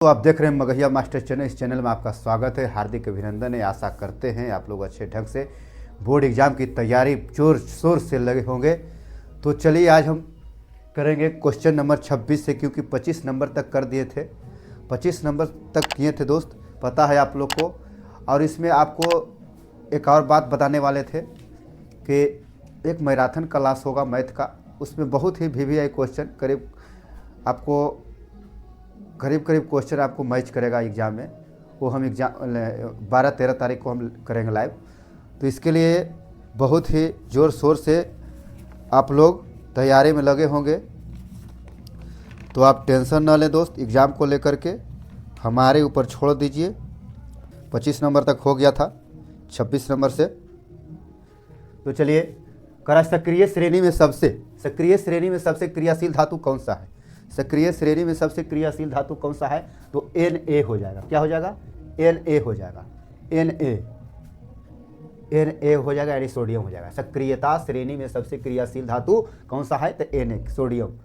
तो आप देख रहे हैं मगहिया मास्टर चैनल। इस चैनल में आपका स्वागत है, हार्दिक अभिनंदन है। आशा करते हैं आप लोग अच्छे ढंग से बोर्ड एग्ज़ाम की तैयारी जोर शोर से लगे होंगे। तो चलिए आज हम करेंगे क्वेश्चन नंबर 26 से, क्योंकि 25 नंबर तक कर दिए थे, 25 नंबर तक किए थे दोस्त, पता है आप लोग को। और इसमें आपको एक और बात बताने वाले थे कि एक मैराथन क्लास होगा मैथ का, उसमें बहुत ही VVI क्वेश्चन करीब करीब क्वेश्चन आपको मैच करेगा एग्ज़ाम में। वो हम एग्ज़ाम 12-13 तारीख को हम करेंगे लाइव। तो इसके लिए बहुत ही ज़ोर शोर से आप लोग तैयारी में लगे होंगे। तो आप टेंशन ना लें दोस्त, एग्ज़ाम को लेकर के हमारे ऊपर छोड़ दीजिए। 25 नंबर तक हो गया था, 26 नंबर से। तो चलिए करा, सक्रिय श्रेणी में सबसे क्रियाशील धातु कौन सा है? सक्रिय श्रेणी में सबसे क्रियाशील धातु कौन सा है? तो Na हो जाएगा। क्या हो जाएगा? Na हो जाएगा। Na हो जाएगा, यानी सोडियम हो जाएगा। सक्रियता श्रेणी में सबसे क्रियाशील धातु कौन सा है? तो Na, सोडियम।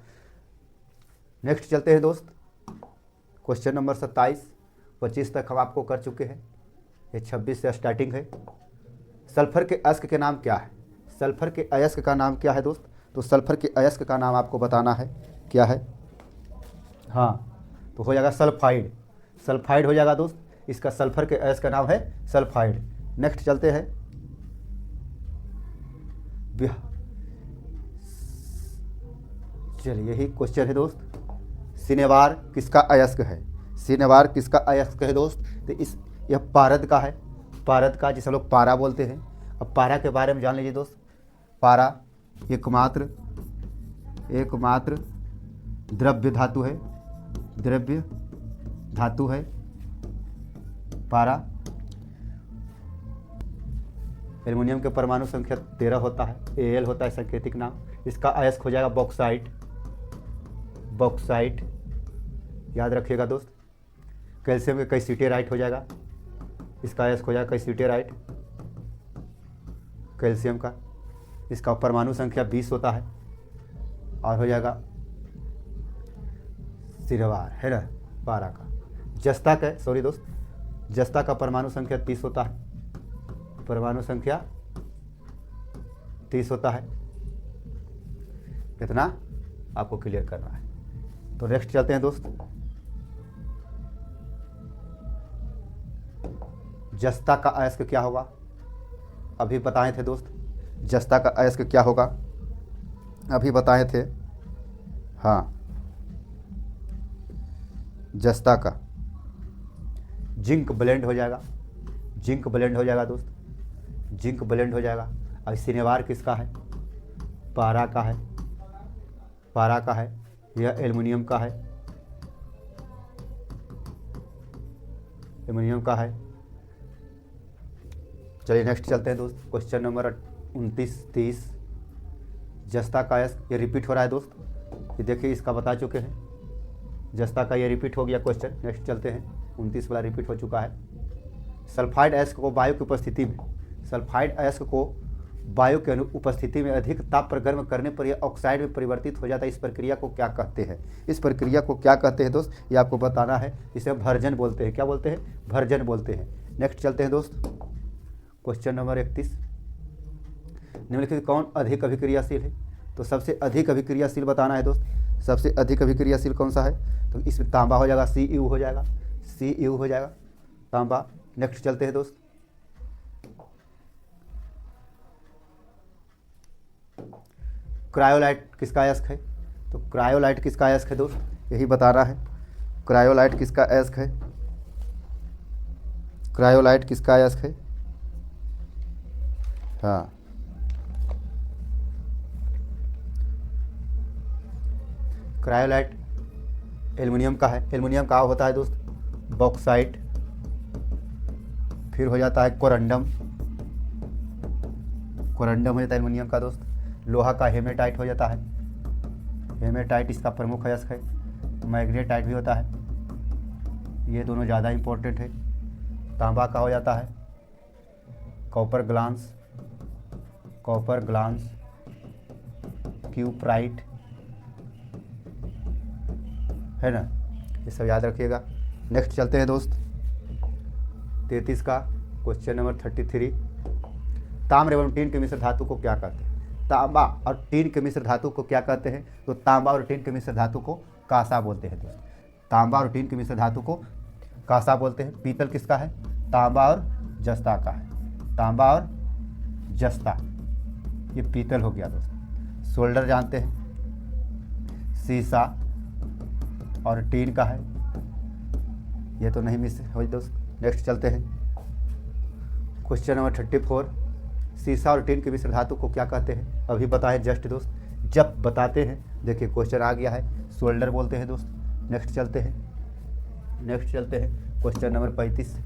नेक्स्ट चलते हैं दोस्त, क्वेश्चन नंबर 27। 25 तक हम आपको कर चुके हैं, ये 26 से स्टार्टिंग है। सल्फर के अयस्क के नाम क्या है? सल्फर के अयस्क का नाम क्या है दोस्त? तो सल्फर के अयस्क का नाम आपको बताना है, क्या है? हाँ, तो हो जाएगा सल्फाइड। सल्फाइड हो जाएगा दोस्त, इसका सल्फर के अयस्क का नाम है सल्फाइड। नेक्स्ट चलते हैं, चलिए यही क्वेश्चन है दोस्त। सिनेवार किसका अयस्क है? सिनेवार किसका अयस्क है दोस्त? तो यह पारद का है, पारद का, जिसे हम लोग पारा बोलते हैं। अब पारा के बारे में जान लीजिए दोस्त। पारा एकमात्र द्रव्य धातु है, द्रव्य धातु है पारा। एल्युमिनियम के परमाणु संख्या 13 होता है, Al होता है सांकेतिक नाम। इसका अयस्क हो जाएगा बॉक्साइट, बॉक्साइट याद रखिएगा दोस्त। कैल्शियम के कैसिटेराइट हो जाएगा, इसका अयस्क हो जाएगा कैसिटेराइट, कैल्शियम का। इसका परमाणु संख्या 20 होता है और हो जाएगा सिनेवार, है ना, पारा का। जस्ता का, सॉरी दोस्त, जस्ता का परमाणु संख्या 30 होता है, परमाणु संख्या 30 होता है। कितना आपको क्लियर करना है। तो नेक्स्ट चलते हैं दोस्त, जस्ता का अयस्क क्या होगा? अभी बताए थे दोस्त, जस्ता का अयस्क क्या होगा, अभी बताए थे। हाँ, जस्ता का जिंक ब्लेंड हो जाएगा, जिंक ब्लेंड हो जाएगा दोस्त, जिंक ब्लेंड हो जाएगा। अब सिनेवार किसका है? पारा का है, पारा का है। यह एल्युमिनियम का है, एल्युमिनियम का है। चलिए नेक्स्ट चलते हैं दोस्त, क्वेश्चन नंबर 29-30। जस्ता का अयस्क, ये रिपीट हो रहा है दोस्त, ये देखिए इसका बता चुके हैं। जस्ता का ये रिपीट हो गया क्वेश्चन। नेक्स्ट चलते हैं, 29 वाला रिपीट हो चुका है। सल्फाइड अयस्क को वायु की उपस्थिति में, सल्फाइड अयस्क को वायु के उपस्थिति में अधिक ताप पर गर्म करने पर यह ऑक्साइड में परिवर्तित हो जाता है। इस प्रक्रिया को क्या कहते हैं? इस प्रक्रिया को क्या कहते हैं दोस्त? ये आपको बताना है। इसे भर्जन बोलते हैं। क्या बोलते हैं? भर्जन बोलते हैं। नेक्स्ट चलते हैं दोस्त, क्वेश्चन नंबर 31। निम्नलिखित कौन अधिक अभिक्रियाशील है? तो सबसे अधिक अभिक्रियाशील बताना है दोस्त। सबसे अधिक अभिक्रियाशील कौन सा है? तो इसमें तांबा हो जाएगा, Cu हो जाएगा, Cu हो जाएगा, तांबा। नेक्स्ट चलते हैं दोस्त, क्रायोलाइट किसका अयस्क है? तो क्रायोलाइट किसका अयस्क है दोस्त? यही बताना है, क्रायोलाइट किसका अयस्क है? क्रायोलाइट किसका अयस्क है? हाँ, क्रायोलाइट एल्युमिनियम का है। एल्युमिनियम का होता है दोस्त बॉक्साइट, फिर हो जाता है कोरंडम, कोरंडम हो जाता है एल्युमिनियम का दोस्त। लोहा का हेमेटाइट हो जाता है, हेमेटाइट इसका प्रमुख अयस्क है। मैग्नेटाइट भी होता है, ये दोनों ज़्यादा इंपॉर्टेंट है। तांबा का हो जाता है copper glance, copper glance, cuprite, है ना, ये सब याद रखिएगा। नेक्स्ट चलते हैं दोस्त 33 का क्वेश्चन नंबर 33। ताम्र एवं टीन के मिश्र धातु को क्या कहते हैं? तांबा और टीन के मिश्र धातु को क्या कहते हैं? तो तांबा और टीन के मिश्र धातु को कांसा बोलते हैं दोस्त। तांबा और टीन के मिश्र धातु को कांसा बोलते हैं। पीतल किसका है? तांबा और जस्ता का है। तांबा और जस्ता ये पीतल हो गया दोस्त। सोल्डर जानते हैं, सीसा और टीन का है, ये तो नहीं मिस हो दोस्त। नेक्स्ट चलते हैं क्वेश्चन नंबर 34। सीसा और टीन के मिश्र धातु को क्या कहते हैं? अभी बताएं जस्ट दोस्त, जब बताते हैं। देखिए क्वेश्चन आ गया है, सोल्डर बोलते हैं दोस्त। नेक्स्ट चलते हैं क्वेश्चन नंबर 35।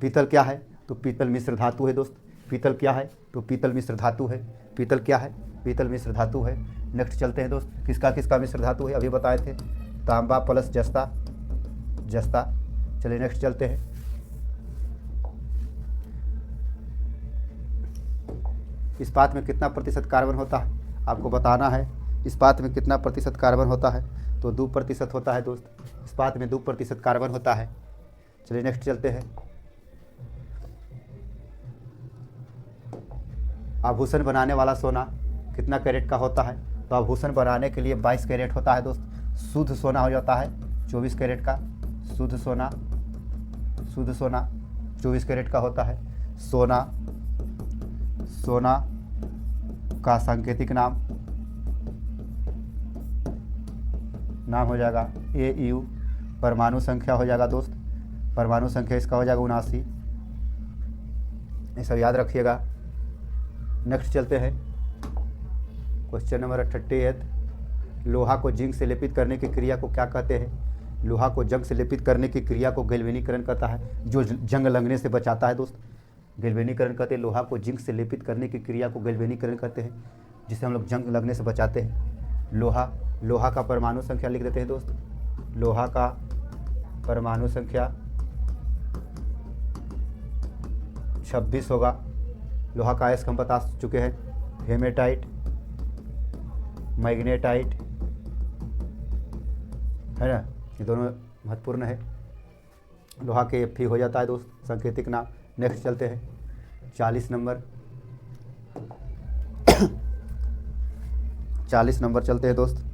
पीतल क्या है? तो पीतल मिश्र धातु है दोस्त। पीतल क्या है? तो पीतल मिश्र धातु है। पीतल क्या है? पीतल मिश्र धातु है। नेक्स्ट चलते हैं दोस्त, किसका मिश्र धातु है? अभी बताए थे, तांबा प्लस जस्ता। चलिए नेक्स्ट चलते हैं। इस्पात में कितना प्रतिशत कार्बन होता है? आपको बताना है इस्पात में कितना प्रतिशत कार्बन होता है। तो 2% होता है दोस्त। इस्पात में 2% कार्बन होता है। चलिए नेक्स्ट चलते हैं। आभूषण बनाने वाला सोना कितना कैरेट का होता है? तो आभूषण बनाने के लिए 22 कैरेट होता है दोस्त। शुद्ध सोना हो जाता है 24 कैरेट का। शुद्ध सोना 24 कैरेट का होता है। सोना का सांकेतिक नाम हो जाएगा AU। परमाणु संख्या हो जाएगा दोस्त, परमाणु संख्या इसका हो जाएगा 79। ये सब याद रखिएगा। नेक्स्ट चलते हैं क्वेश्चन नंबर 38। लोहा को जिंक से लेपित करने की क्रिया को क्या कहते हैं? लोहा को जंग से लेपित करने की क्रिया को गैल्वेनीकरण कहता है, जो जंग लगने से बचाता है दोस्त। गैल्वेनीकरण कहते हैं। लोहा को जिंक से लेपित करने की क्रिया को गैल्वेनीकरण कहते हैं, जिसे हम लोग जंग लगने से बचाते हैं। लोहा का परमाणु संख्या लिख देते हैं दोस्त। लोहा का परमाणु संख्या 26 होगा। लोहा का अयस्क हम बता चुके हैं, हेमेटाइट, मैग्नेटाइट है ना, ये दोनों महत्वपूर्ण है। लोहा के Fe हो जाता है दोस्त सांकेतिक नाम। नेक्स्ट चलते हैं 40 नंबर 40 नंबर चलते हैं दोस्त।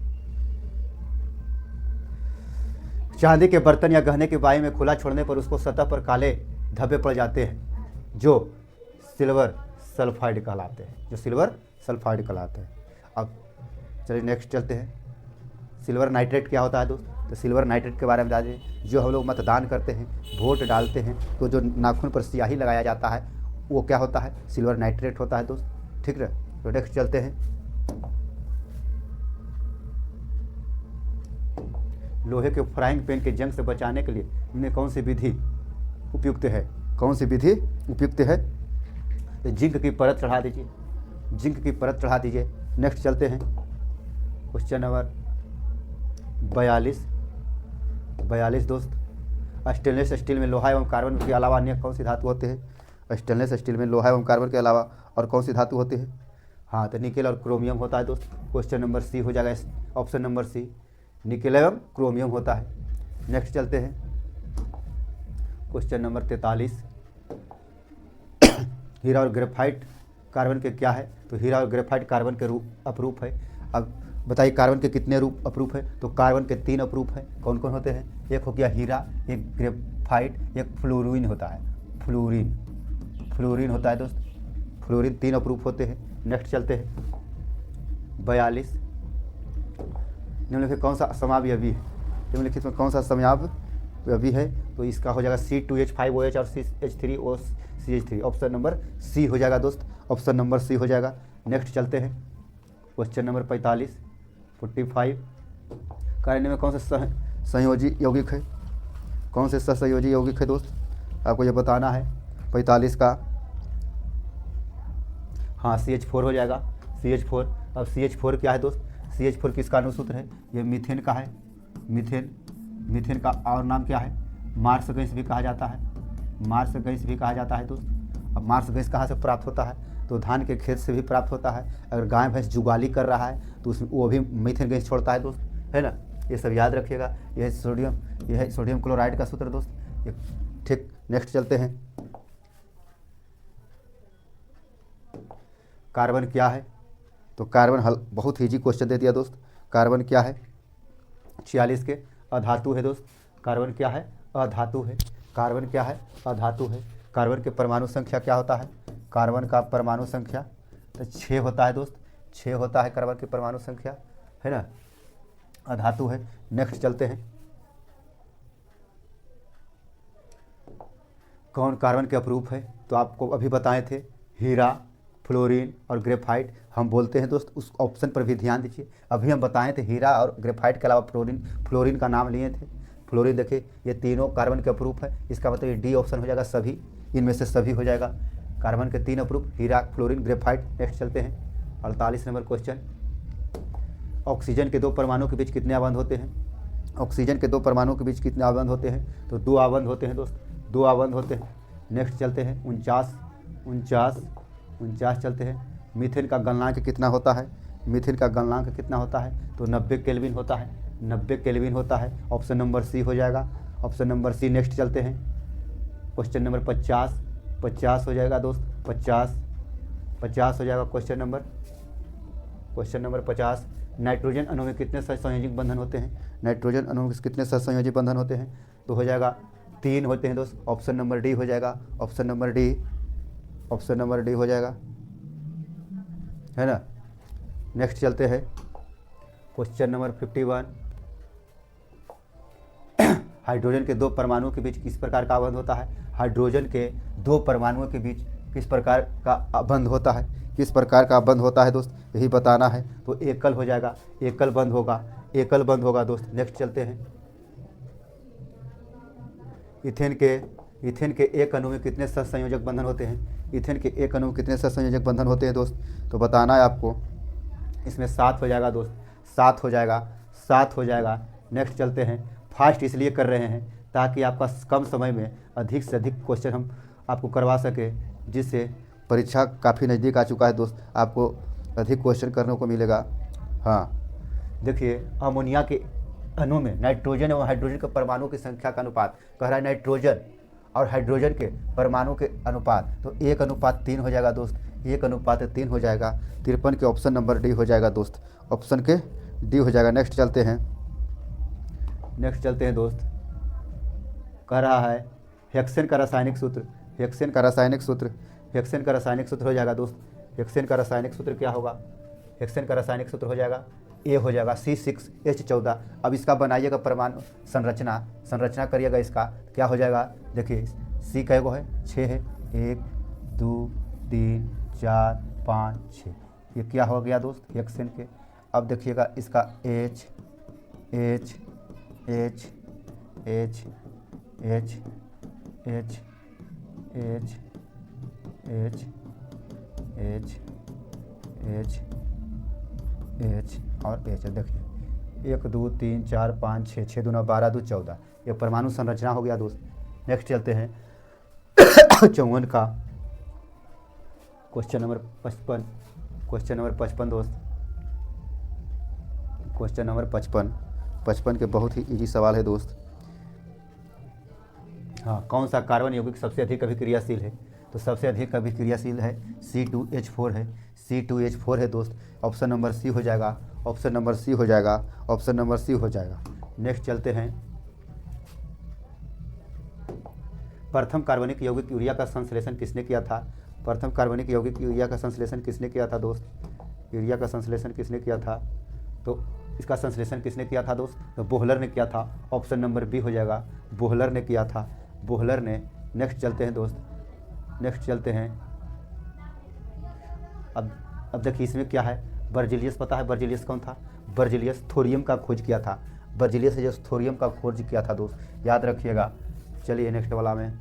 चांदी के बर्तन या गहने के वायु में खुला छोड़ने पर उसको सतह पर काले धब्बे पड़ जाते हैं, जो सिल्वर सल्फाइड कहलाते हैं। अब चलिए नेक्स्ट चलते हैं। सिल्वर नाइट्रेट क्या होता है दोस्त? तो सिल्वर नाइट्रेट के बारे में बता दें। जो हम लोग मतदान करते हैं, वोट डालते हैं, तो जो नाखून पर स्याही लगाया जाता है वो क्या होता है? सिल्वर नाइट्रेट होता है दोस्त। ठीक है, तो नेक्स्ट चलते हैं। लोहे के फ्राइंग पैन के जंग से बचाने के लिए इनमें कौन सी विधि उपयुक्त है? तो जिंक की परत चढ़ा दीजिए। नेक्स्ट चलते हैं क्वेश्चन नंबर 42 दोस्त। स्टेनलेस स्टील में लोहा एवं कार्बन के अलावा अन्य कौन सी धातु होते हैं? स्टेनलेस स्टील में लोहा एवं कार्बन के अलावा और कौन सी धातु होती है? हाँ, तो निकेल और क्रोमियम होता है दोस्त। क्वेश्चन नंबर C हो जाएगा, ऑप्शन नंबर C, निकेल एवं क्रोमियम होता है। नेक्स्ट चलते हैं क्वेश्चन नंबर 43। हीरा और ग्रेफाइट कार्बन के क्या है? तो हीरा और ग्रेफाइट कार्बन के अपरूप है। अब बताइए कार्बन के कितने अपरूप है? तो कार्बन के 3 अपरूप हैं। कौन कौन होते हैं? एक हो गया हीरा, एक ग्रेफाइट, एक फ्लोरीन होता है। फ्लोरीन होता है दोस्त। फ्लोरीन 3 अपरूप होते हैं। नेक्स्ट चलते हैं 42। निम्नलिखित कौन सा समयावयवी है? निम्नलिखित में कौन सा समयावयवी है? तो इसका हो जाएगा C2H5OH और CH3OCH3। ऑप्शन नंबर C हो जाएगा दोस्त, ऑप्शन नंबर C हो जाएगा। नेक्स्ट चलते हैं क्वेश्चन नंबर 45 कार्य में कौन सा संयोजी यौगिक है? कौन से सहसंयोजी यौगिक है दोस्त? आपको ये बताना है। 45 का हाँ CH4 हो जाएगा। CH4। अब CH4 क्या है दोस्त? CH4 किसका अनुसूत्र है? ये मीथेन का है। मीथेन का और नाम क्या है? मार्स गैस भी कहा जाता है। दोस्त। अब मार्स गैस कहाँ से प्राप्त होता है? तो धान के खेत से भी प्राप्त होता है। अगर गाय भैंस जुगाली कर रहा है तो उसमें वो भी मीथेन गैस छोड़ता है दोस्त, है ना। ये सब याद रखिएगा। यह है सोडियम क्लोराइड का सूत्र दोस्त। ये ठीक, नेक्स्ट चलते हैं। कार्बन क्या है? तो कार्बन बहुत ईजी क्वेश्चन दे दिया दोस्त। कार्बन क्या है? 46 के अधातु है दोस्त। कार्बन क्या है? अधातु है। कार्बन क्या है? अधातु है। कार्बन के परमाणु संख्या क्या होता है? कार्बन का परमाणु संख्या तो 6 होता है दोस्त। 6 होता है कार्बन की परमाणु संख्या, है ना। अधातु है। नेक्स्ट चलते हैं। कौन कार्बन के अपरूप है? तो आपको अभी बताए थे, हीरा, फ्लोरीन और ग्रेफाइट। हम बोलते हैं दोस्त, उस ऑप्शन पर भी ध्यान दीजिए। अभी हम बताए थे हीरा और ग्रेफाइट के अलावा फ्लोरीन का नाम लिए थे। फ्लोरीन देखिए, ये तीनों कार्बन के अपरूप है। इसका मतलब ये डी ऑप्शन हो जाएगा, सभी, इनमें से सभी हो जाएगा। कार्बन के 3 अपरूप, हीरा, फ्लोरीन, ग्रेफाइट। नेक्स्ट चलते हैं 48 नंबर क्वेश्चन। ऑक्सीजन के 2 परमाणु के बीच कितने आबंध होते हैं? ऑक्सीजन के 2 परमाणु के बीच कितने आबंध होते हैं? तो 2 आबंध होते हैं दोस्त, 2 आबंध होते हैं। नेक्स्ट चलते हैं 49 चलते हैं। मीथेन का गलनांक कितना होता है? मीथेन का गलनांक कितना होता है? तो 90 केल्विन होता है। 90 केल्विन होता है। ऑप्शन नंबर सी हो जाएगा, ऑप्शन नंबर सी। नेक्स्ट चलते हैं क्वेश्चन नंबर 50 हो जाएगा दोस्त। 50 हो जाएगा क्वेश्चन नंबर 50। नाइट्रोजन अणु में कितने सहसंयोजक बंधन होते हैं? नाइट्रोजन अणु में कितने सहसंयोजक बंधन होते हैं? तो हो जाएगा 3 होते हैं दोस्त। ऑप्शन नंबर डी हो जाएगा, ऑप्शन नंबर डी हो जाएगा, है ना। नेक्स्ट चलते हैं क्वेश्चन नंबर 51। हाइड्रोजन के 2 परमाणुओं के बीच किस प्रकार का आबंध होता है? हाइड्रोजन के 2 परमाणुओं के बीच किस प्रकार का आबंध होता है? किस प्रकार का आबंध होता है दोस्त, यही बताना है। तो एकल हो जाएगा, एकल बंध होगा दोस्त। नेक्स्ट चलते हैं। इथेन के एक अणु में कितने सहसंयोजक बंधन होते हैं? इथेन के एक अणु में कितने सहसंयोजक बंधन होते हैं दोस्त? तो बताना है आपको। इसमें 7 हो जाएगा दोस्त, 7 हो जाएगा। नेक्स्ट चलते हैं। फास्ट इसलिए कर रहे हैं ताकि आपका कम समय में अधिक से अधिक क्वेश्चन हम आपको करवा सके, जिससे परीक्षा काफ़ी नज़दीक आ चुका है दोस्त, आपको अधिक क्वेश्चन करने को मिलेगा। हाँ देखिए, अमोनिया के अणु में नाइट्रोजन एवं हाइड्रोजन के परमाणु की संख्या का अनुपात कह रहा है। नाइट्रोजन और हाइड्रोजन के परमाणु के अनुपात, तो 1:3 हो जाएगा दोस्त, 1:3 हो जाएगा। 53 के ऑप्शन नंबर डी हो जाएगा दोस्त, ऑप्शन के डी हो जाएगा। नेक्स्ट चलते हैं दोस्त। कह रहा है हेक्सेन का रासायनिक सूत्र हो जाएगा दोस्त। हेक्सेन का रासायनिक सूत्र क्या होगा? हेक्सेन का रासायनिक सूत्र हो जाएगा, ए हो जाएगा C6H14। अब इसका बनाइएगा परमाणु संरचना करिएगा। इसका क्या हो जाएगा? देखिए, सी कैगो है? 6 है। 1 2 3 4 5 6, ये क्या हो गया दोस्त? हेक्सेन के। अब देखिएगा इसका H H H H H H H H H H H और H। देखिए 1 2 3 4 5 6, 6 दूना 12 2 14, ये परमाणु संरचना हो गया दोस्त। नेक्स्ट चलते हैं 54 का क्वेश्चन नंबर 55 दोस्त। क्वेश्चन नंबर 55 के बहुत ही इजी सवाल है दोस्त। हाँ, कौन सा कार्बन यौगिक सबसे अधिक अभिक्रियाशील है? तो सबसे अधिक अभिक्रियाशील है C2H4 है, C2H4 है दोस्त। ऑप्शन नंबर सी हो जाएगा, ऑप्शन नंबर सी हो जाएगा। नेक्स्ट चलते हैं। प्रथम कार्बनिक यौगिक यूरिया का संश्लेषण किसने किया था? प्रथम कार्बनिक यौगिक यूरिया का संश्लेषण किसने किया था दोस्त? यूरिया का संश्लेषण किसने किया था? तो इसका संश्लेषण किसने किया था दोस्त? तो बोहलर ने किया था। ऑप्शन नंबर बी हो जाएगा, बोहलर ने किया था, बोहलर ने। नेक्स्ट चलते हैं दोस्त, नेक्स्ट चलते हैं। अब देखिए इसमें क्या है, बर्जिलियस। पता है बर्जिलियस कौन था? बर्जिलियस थोरियम का खोज किया था। बर्जिलियस जो थोरियम का खोज किया था दोस्त, याद रखिएगा। चलिए नेक्स्ट वाला में,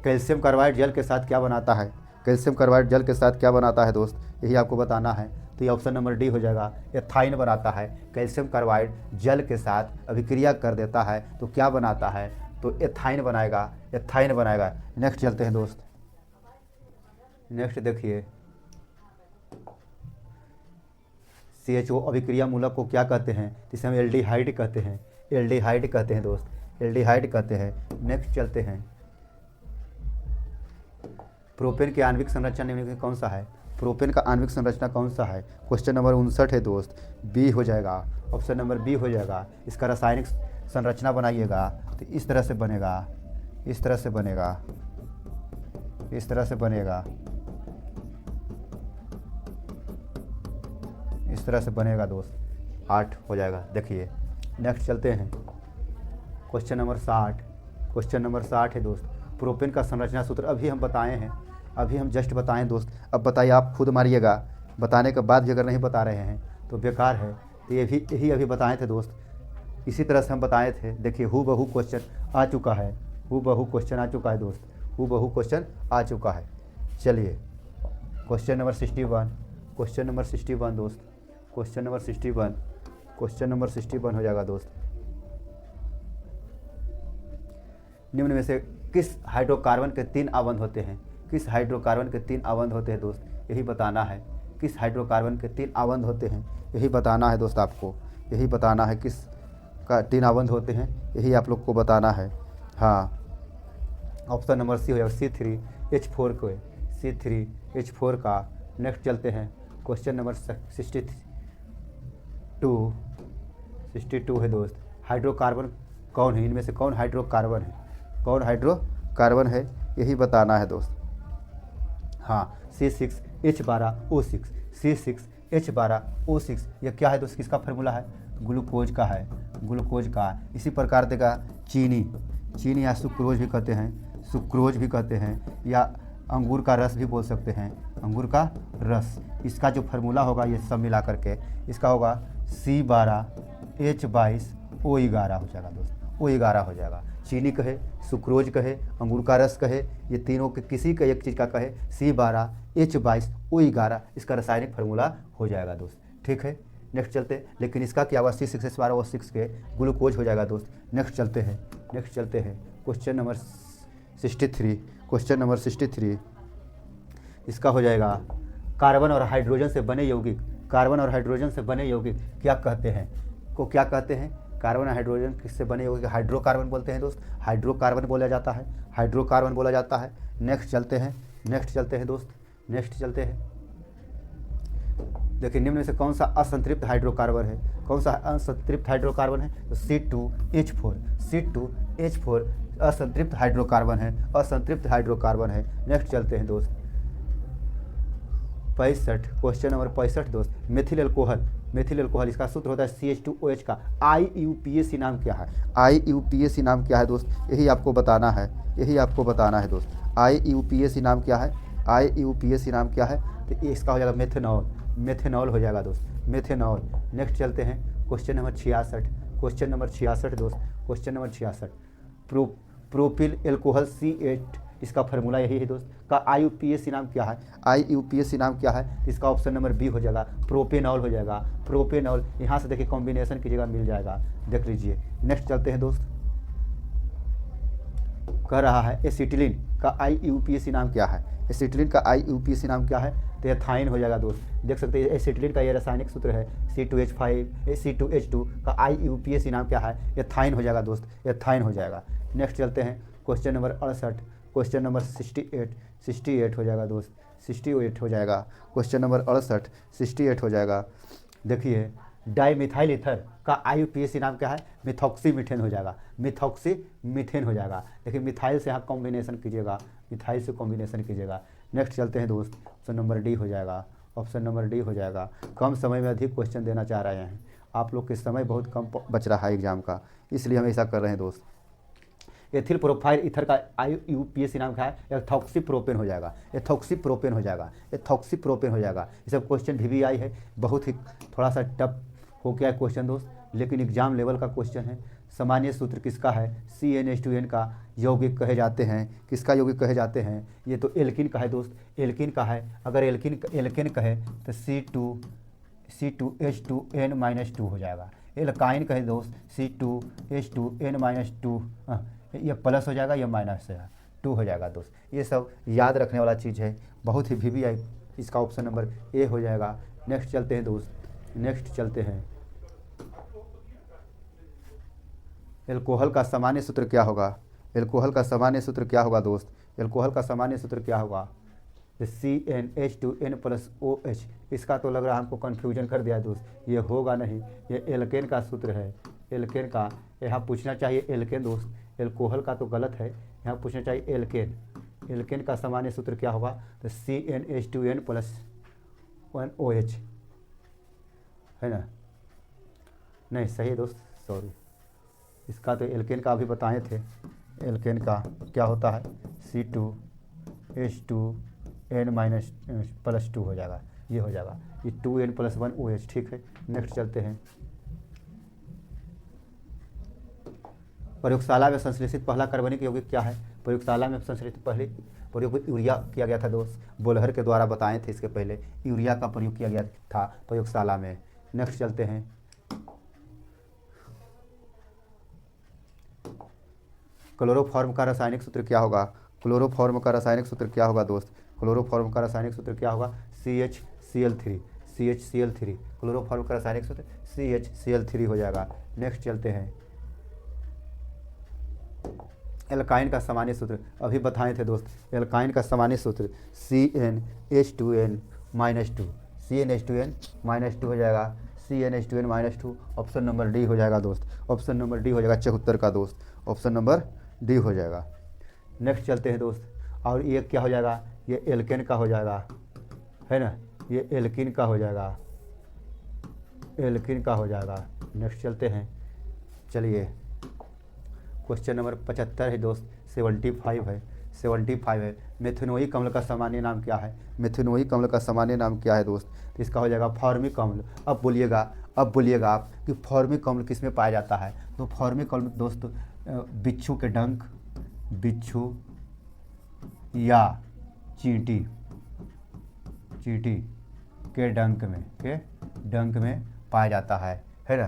कैल्शियम कार्बाइड जल के साथ क्या बनाता है? कैल्शियम कार्बाइड जल के साथ क्या बनाता है दोस्त, यही आपको बताना है। तो ये ऑप्शन नंबर डी हो जाएगा, एथाइन बनाता है। कैल्शियम कार्बाइड जल के साथ अभिक्रिया कर देता है तो क्या बनाता है? तो एथाइन बनाएगा। नेक्स्ट चलते हैं दोस्त। नेक्स्ट देखिए CHO अभिक्रिया मूलक को क्या कहते हैं, जिसे हम एल्डिहाइड कहते हैं, एल्डिहाइड कहते हैं दोस्त, एल्डिहाइड कहते हैं। नेक्स्ट चलते हैं, प्रोपेन की आणविक संरचना निम्न में कौन सा है, प्रोपेन का आणविक संरचना कौन सा है। क्वेश्चन नंबर 59 है दोस्त, बी हो जाएगा, ऑप्शन नंबर बी हो जाएगा। इसका रासायनिक संरचना बनाइएगा तो इस तरह से बनेगा, इस तरह से बनेगा, इस तरह से बनेगा, इस तरह से बनेगा दोस्त, 8 हो जाएगा। देखिए नेक्स्ट चलते हैं, क्वेश्चन नंबर 60, क्वेश्चन नंबर 60 है दोस्त, प्रोपेन का संरचना सूत्र अभी हम बताए हैं, अभी हम जस्ट बताएं दोस्त। अब बताइए, आप खुद मारिएगा, बताने के बाद भी अगर नहीं बता रहे हैं तो बेकार है। तो ये भी यही अभी बताए थे दोस्त, इसी तरह से हम बताए थे। देखिए हूबहू क्वेश्चन आ चुका है, हूबहू क्वेश्चन आ चुका है दोस्त, हूबहू क्वेश्चन आ चुका है। चलिए क्वेश्चन नंबर 61, क्वेश्चन नंबर 61 दोस्त, क्वेश्चन नंबर 61, क्वेश्चन नंबर 61 हो जाएगा दोस्त। निम्न में से किस हाइड्रोकार्बन के 3 आबंध होते हैं, किस हाइड्रोकार्बन के 3 आबंध होते हैं दोस्त, यही बताना है। किस हाइड्रोकार्बन के 3 आबंध होते हैं यही बताना है दोस्त, आपको यही बताना है किस का 3 आबंध होते हैं, यही आप लोग को बताना है। हाँ, ऑप्शन नंबर सी हो जाएगा, C3H4 को, C3H4 का। नेक्स्ट चलते हैं, क्वेश्चन नंबर 62 है दोस्त, हाइड्रोकार्बन कौन है, इनमें से कौन हाइड्रोकार्बन है, कौन हाइड्रोकार्बन है यही बताना है दोस्त। हाँ, C6H12O6, C6H12O6 यह क्या है दोस्त, किसका फार्मूला है, ग्लूकोज का है, ग्लूकोज का। इसी प्रकार देगा चीनी, चीनी या सुक्रोज भी कहते हैं, सुक्रोज भी कहते हैं, या अंगूर का रस भी बोल सकते हैं, अंगूर का रस। इसका जो फार्मूला होगा ये सब मिला करके इसका होगा C12H22O11 हो जाएगा दोस्त, O11 हो जाएगा। चीनी कहे, सुक्रोज कहे, अंगूर का रस कहे, ये तीनों के किसी का एक चीज़ का कहे, C12H22O11 इसका रासायनिक फार्मूला हो जाएगा दोस्त। ठीक है, नेक्स्ट चलते हैं। लेकिन इसका क्या हुआ, C6H12O6 के ग्लूकोज हो जाएगा दोस्त। नेक्स्ट चलते हैं, नेक्स्ट चलते हैं, क्वेश्चन नंबर 63, क्वेश्चन नंबर 63 इसका हो जाएगा, कार्बन और हाइड्रोजन से बने यौगिक, कार्बन और हाइड्रोजन से बने यौगिक क्या कहते हैं, को क्या कहते हैं। कार्बन और हाइड्रोजन किससे बने यौगिक, हाइड्रोकार्बन बोलते हैं दोस्त, हाइड्रोकार्बन बोला जाता है, हाइड्रोकार्बन बोला जाता है। नेक्स्ट चलते हैं, नेक्स्ट चलते हैं दोस्त, नेक्स्ट चलते हैं। देखिए निम्न में से कौन सा असंतृप्त हाइड्रोकार्बन है, कौन सा असंतृप्त हाइड्रोकार्बन है, तो C2H4, C2H4 असंतृप्त हाइड्रोकार्बन है, असंतृप्त हाइड्रोकार्बन है। नेक्स्ट चलते हैं दोस्त, 65, क्वेश्चन नंबर 65 दोस्त, मेथिल एल्कोहल, मेथिल एल्कोहल इसका सूत्र होता है CH2OH का, IUPAC नाम क्या है, IUPAC नाम क्या है दोस्त, यही आपको बताना है, यही आपको बताना है दोस्त। IUPAC नाम क्या है, IUPAC नाम क्या है, तो इसका हो जाएगा मेथेनॉल, मेथेनॉल हो जाएगा दोस्त, मेथेनॉल। नेक्स्ट चलते हैं, क्वेश्चन नंबर 66, क्वेश्चन नंबर 66 दोस्त, question number 66, propyl alcohol C8 इसका फार्मूला यही है दोस्त, का IUPAC नाम क्या है, IUPAC नाम क्या है, इसका ऑप्शन नंबर बी हो जाएगा, प्रोपेनॉल हो जाएगा, प्रोपेनॉल। यहाँ से देखिए कॉम्बिनेशन कीजिएगा मिल जाएगा, देख लीजिए। नेक्स्ट चलते हैं दोस्त, कह रहा है एसिटिलीन का IUPAC नाम क्या है, एसिटिलीन का IUPAC नाम क्या है, तो एथाइन हो जाएगा दोस्त। देख सकते हैं एसिटिलीन का ये रासायनिक सूत्र है C2H2 का IUPAC नाम क्या है, एथाइन हो जाएगा दोस्त, एथाइन हो जाएगा। नेक्स्ट चलते हैं, क्वेश्चन नंबर 68, क्वेश्चन नंबर 68 हो जाएगा दोस्त, 68 हो जाएगा, क्वेश्चन नंबर 68 हो जाएगा। देखिए डाईमिथाइल ईथर का IUPAC नाम क्या है, मिथॉक्सी मीथेन हो जाएगा, मिथॉक्सी मीथेन हो जाएगा। देखिए मिथाइल से यहाँ कॉम्बिनेशन कीजिएगा, मिथाइल से कॉम्बिनेशन कीजिएगा। नेक्स्ट चलते हैं दोस्त, ऑप्शन नंबर डी हो जाएगा, ऑप्शन नंबर डी हो जाएगा। कम समय में अधिक क्वेश्चन देना चाह रहे हैं, आप लोग के समय बहुत कम बच रहा है एग्जाम का, इसलिए हम ऐसा कर रहे हैं दोस्त। एथिल प्रोपाइल ईथर का IUPAC नाम क्या है, एथॉक्सी प्रोपेन हो जाएगा, एथॉक्सी प्रोपेन हो जाएगा, एथॉक्सी प्रोपेन हो जाएगा। ये सब क्वेश्चन VVI है, बहुत ही थोड़ा सा टफ हो गया है क्वेश्चन दोस्त, लेकिन एग्जाम लेवल का क्वेश्चन है। सामान्य सूत्र किसका है, CnH2n का यौगिक कहे जाते हैं, किसका यौगिक कहे जाते हैं, ये तो एल्किन का है दोस्त, एल्किन का है। अगर एल्किन कहे तो C2H2n-2 हो जाएगा। एल्काइन कहे दोस्त C2H2n-2, ये प्लस हो जाएगा, ये माइनस है, 2 हो जाएगा दोस्त। ये सब याद रखने वाला चीज़ है, बहुत ही VVI। इसका ऑप्शन नंबर ए हो जाएगा। नेक्स्ट चलते हैं दोस्त, नेक्स्ट चलते हैं। एल्कोहल का सामान्य सूत्र क्या होगा? एल्कोहल का सामान्य सूत्र क्या होगा दोस्त? एल्कोहल का सामान्य सूत्र क्या होगा? CnH2n+OH। इसका तो लग रहा है हमको कन्फ्यूजन कर दिया दोस्त, ये होगा नहीं, ये एल्केन का सूत्र है। एल्केन का यहाँ पूछना चाहिए एल्केन दोस्त, एल्कोहल का तो गलत है, यहाँ पूछना चाहिए एल्केन। एल्केन का सामान्य सूत्र क्या होगा? तो CnH2n+1OH है ना? नहीं सही है दोस्त, सॉरी। इसका तो एल्केन का अभी बताए थे। एल्केन का क्या होता है? C2H2n-+2 हो जाएगा, ये हो जाएगा, ये 2n+1OH। ठीक है, नेक्स्ट चलते हैं। प्रयोगशाला में संश्लेषित पहला कार्बनिक यौगिक क्या है? प्रयोगशाला में संश्लेषित पहले प्रयोग यूरिया किया गया था दोस्त, बोलहर के द्वारा बताए थे। इसके पहले यूरिया का प्रयोग किया गया था प्रयोगशाला में। नेक्स्ट चलते हैं। क्लोरोफॉर्म का रासायनिक सूत्र क्या होगा? क्लोरोफॉर्म का रासायनिक सूत्र क्या होगा दोस्त? क्लोरोफॉर्म का रासायनिक सूत्र क्या होगा? CHCl3। क्लोरोफॉर्म का रासायनिक सूत्र CHCl3 हो जाएगा। नेक्स्ट चलते हैं। एल्काइन का सामान्य सूत्र अभी बताए थे दोस्त। एल्काइन का सामान्य सूत्र CnH2n-2। CnH2n-2 हो जाएगा, CnH2n-2। ऑप्शन नंबर डी हो जाएगा दोस्त, ऑप्शन नंबर डी हो जाएगा 74 का दोस्त, ऑप्शन नंबर डी हो जाएगा। नेक्स्ट चलते हैं दोस्त। और ये क्या हो जाएगा? ये एल्केन का हो जाएगा, है ना? ये एल्किन का हो जाएगा, एल्किन का हो जाएगा। नेक्स्ट चलते हैं। चलिए, क्वेश्चन नंबर 75 है दोस्त, 75 है। मेथनोइक अम्ल का सामान्य नाम क्या है? मेथनोइक अम्ल का सामान्य नाम क्या है दोस्त? तो इसका हो जाएगा फॉर्मिक अम्ल। अब बोलिएगा आप कि फॉर्मिक अम्ल किस में पाया जाता है? तो फॉर्मिक अम्ल दोस्त बिच्छू के डंक, बिच्छू या चींटी के डंक में पाया जाता है ना?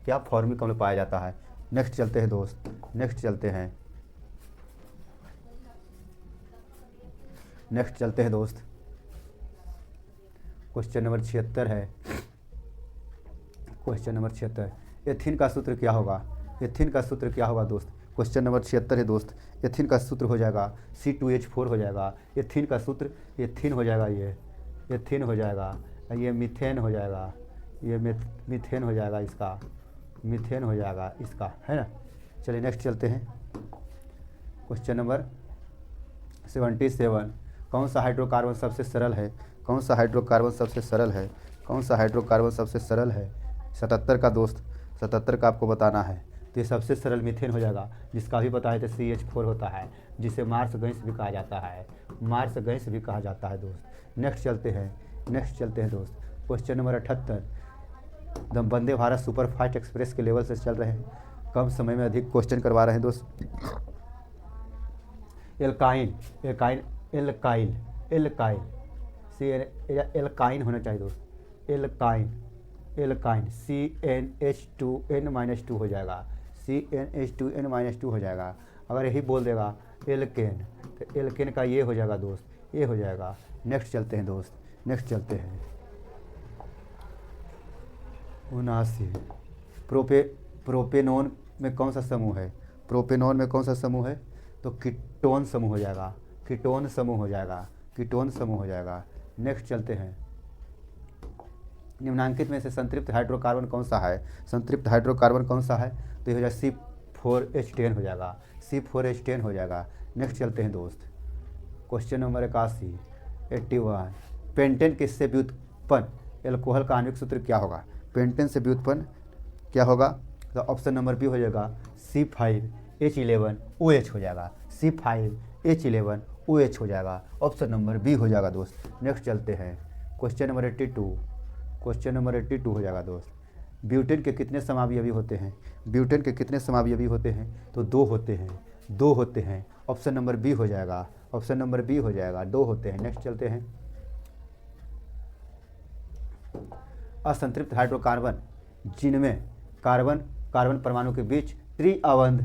क्या फॉर्मिक अम्ल पाया जाता है। नेक्स्ट चलते हैं दोस्त, नेक्स्ट चलते हैं दोस्त। क्वेश्चन नंबर 76 है, क्वेश्चन नंबर 76। एथीन का सूत्र क्या होगा? एथीन का सूत्र क्या होगा दोस्त? क्वेश्चन नंबर 76 है दोस्त। एथीन का सूत्र हो जाएगा C2H4 हो जाएगा। एथीन का सूत्र एथीन हो जाएगा, ये एथीन हो जाएगा, ये मीथेन हो जाएगा, ये मीथेन हो जाएगा, इसका मीथेन हो जाएगा इसका, है ना? चलिए नेक्स्ट चलते हैं। Question number 77। कौन सा हाइड्रोकार्बन सबसे सरल है? कौन सा हाइड्रोकार्बन सबसे सरल है? कौन सा हाइड्रोकार्बन सबसे सरल है? 77 का दोस्त, 77 का आपको बताना है। तो ये सबसे सरल मीथेन हो जाएगा, जिसका भी बताया था CH4 होता है, जिसे मार्स गैस भी कहा जाता है, मार्स गैस भी कहा जाता है दोस्त। नेक्स्ट चलते हैं दोस्त। Question number 78। Vande Bharat super fast express के लेवल से चल रहे हैं, कम समय में अधिक क्वेश्चन करवा रहे हैं दोस्त। एल्काइन होना चाहिए दोस्त। एल्काइन CnH2n-2 हो जाएगा, CnH2n-2 हो जाएगा। अगर यही बोल देगा एल्केन, तो एल्केन का ये हो जाएगा दोस्त, ये हो जाएगा। नेक्स्ट चलते हैं दोस्त, नेक्स्ट चलते हैं। 79। प्रोपेनोन में कौन सा समूह है? प्रोपेनोन में कौन सा समूह है? तो कीटोन समूह हो जाएगा, कीटोन समूह हो जाएगा, कीटोन समूह हो जाएगा। नेक्स्ट चलते हैं। निम्नांकित में से संतृप्त हाइड्रोकार्बन कौन सा है? संतृप्त हाइड्रोकार्बन कौन सा है? तो ये हो जाएगा C4H10 हो जाएगा, C4H10 हो जाएगा। नेक्स्ट चलते हैं दोस्त। Question number 81। पेंटेन किससे व्युत्पन्न? एल्कोहल का आणविक सूत्र क्या होगा? पेंटेन से व्युत्पन्न क्या होगा? तो ऑप्शन नंबर बी हो जाएगा C5H11OH हो जाएगा, C5H11OH हो जाएगा। ऑप्शन नंबर बी हो जाएगा दोस्त। नेक्स्ट चलते हैं। Question number 82। क्वेश्चन नंबर 82 हो जाएगा दोस्त। ब्यूटेन के कितने समावयवी होते हैं? ब्यूटेन के कितने समावयवी होते हैं? तो 2 होते हैं, 2 होते हैं। ऑप्शन नंबर बी हो जाएगा, ऑप्शन नंबर बी हो जाएगा, 2 होते हैं। नेक्स्ट चलते हैं। असंतृप्त हाइड्रोकार्बन जिनमें कार्बन परमाणु के बीच त्रिअवंध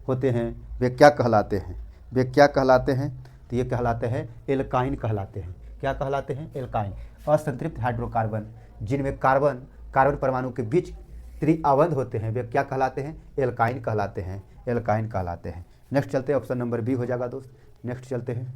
होते हैं, वे क्या कहलाते हैं? वे क्या कहलाते हैं? तो ये कहलाते हैं एल्काइन कहलाते हैं। क्या कहलाते हैं? एल्काइन। असंतृप्त हाइड्रोकार्बन जिनमें कार्बन कार्बन परमाणु के बीच त्रिअवंध होते हैं वे क्या कहलाते हैं? एल्काइन कहलाते हैं। एल्काइन कहलाते हैं। नेक्स्ट चलते हैं, ऑप्शन नंबर बी हो जाएगा दोस्त। नेक्स्ट चलते हैं,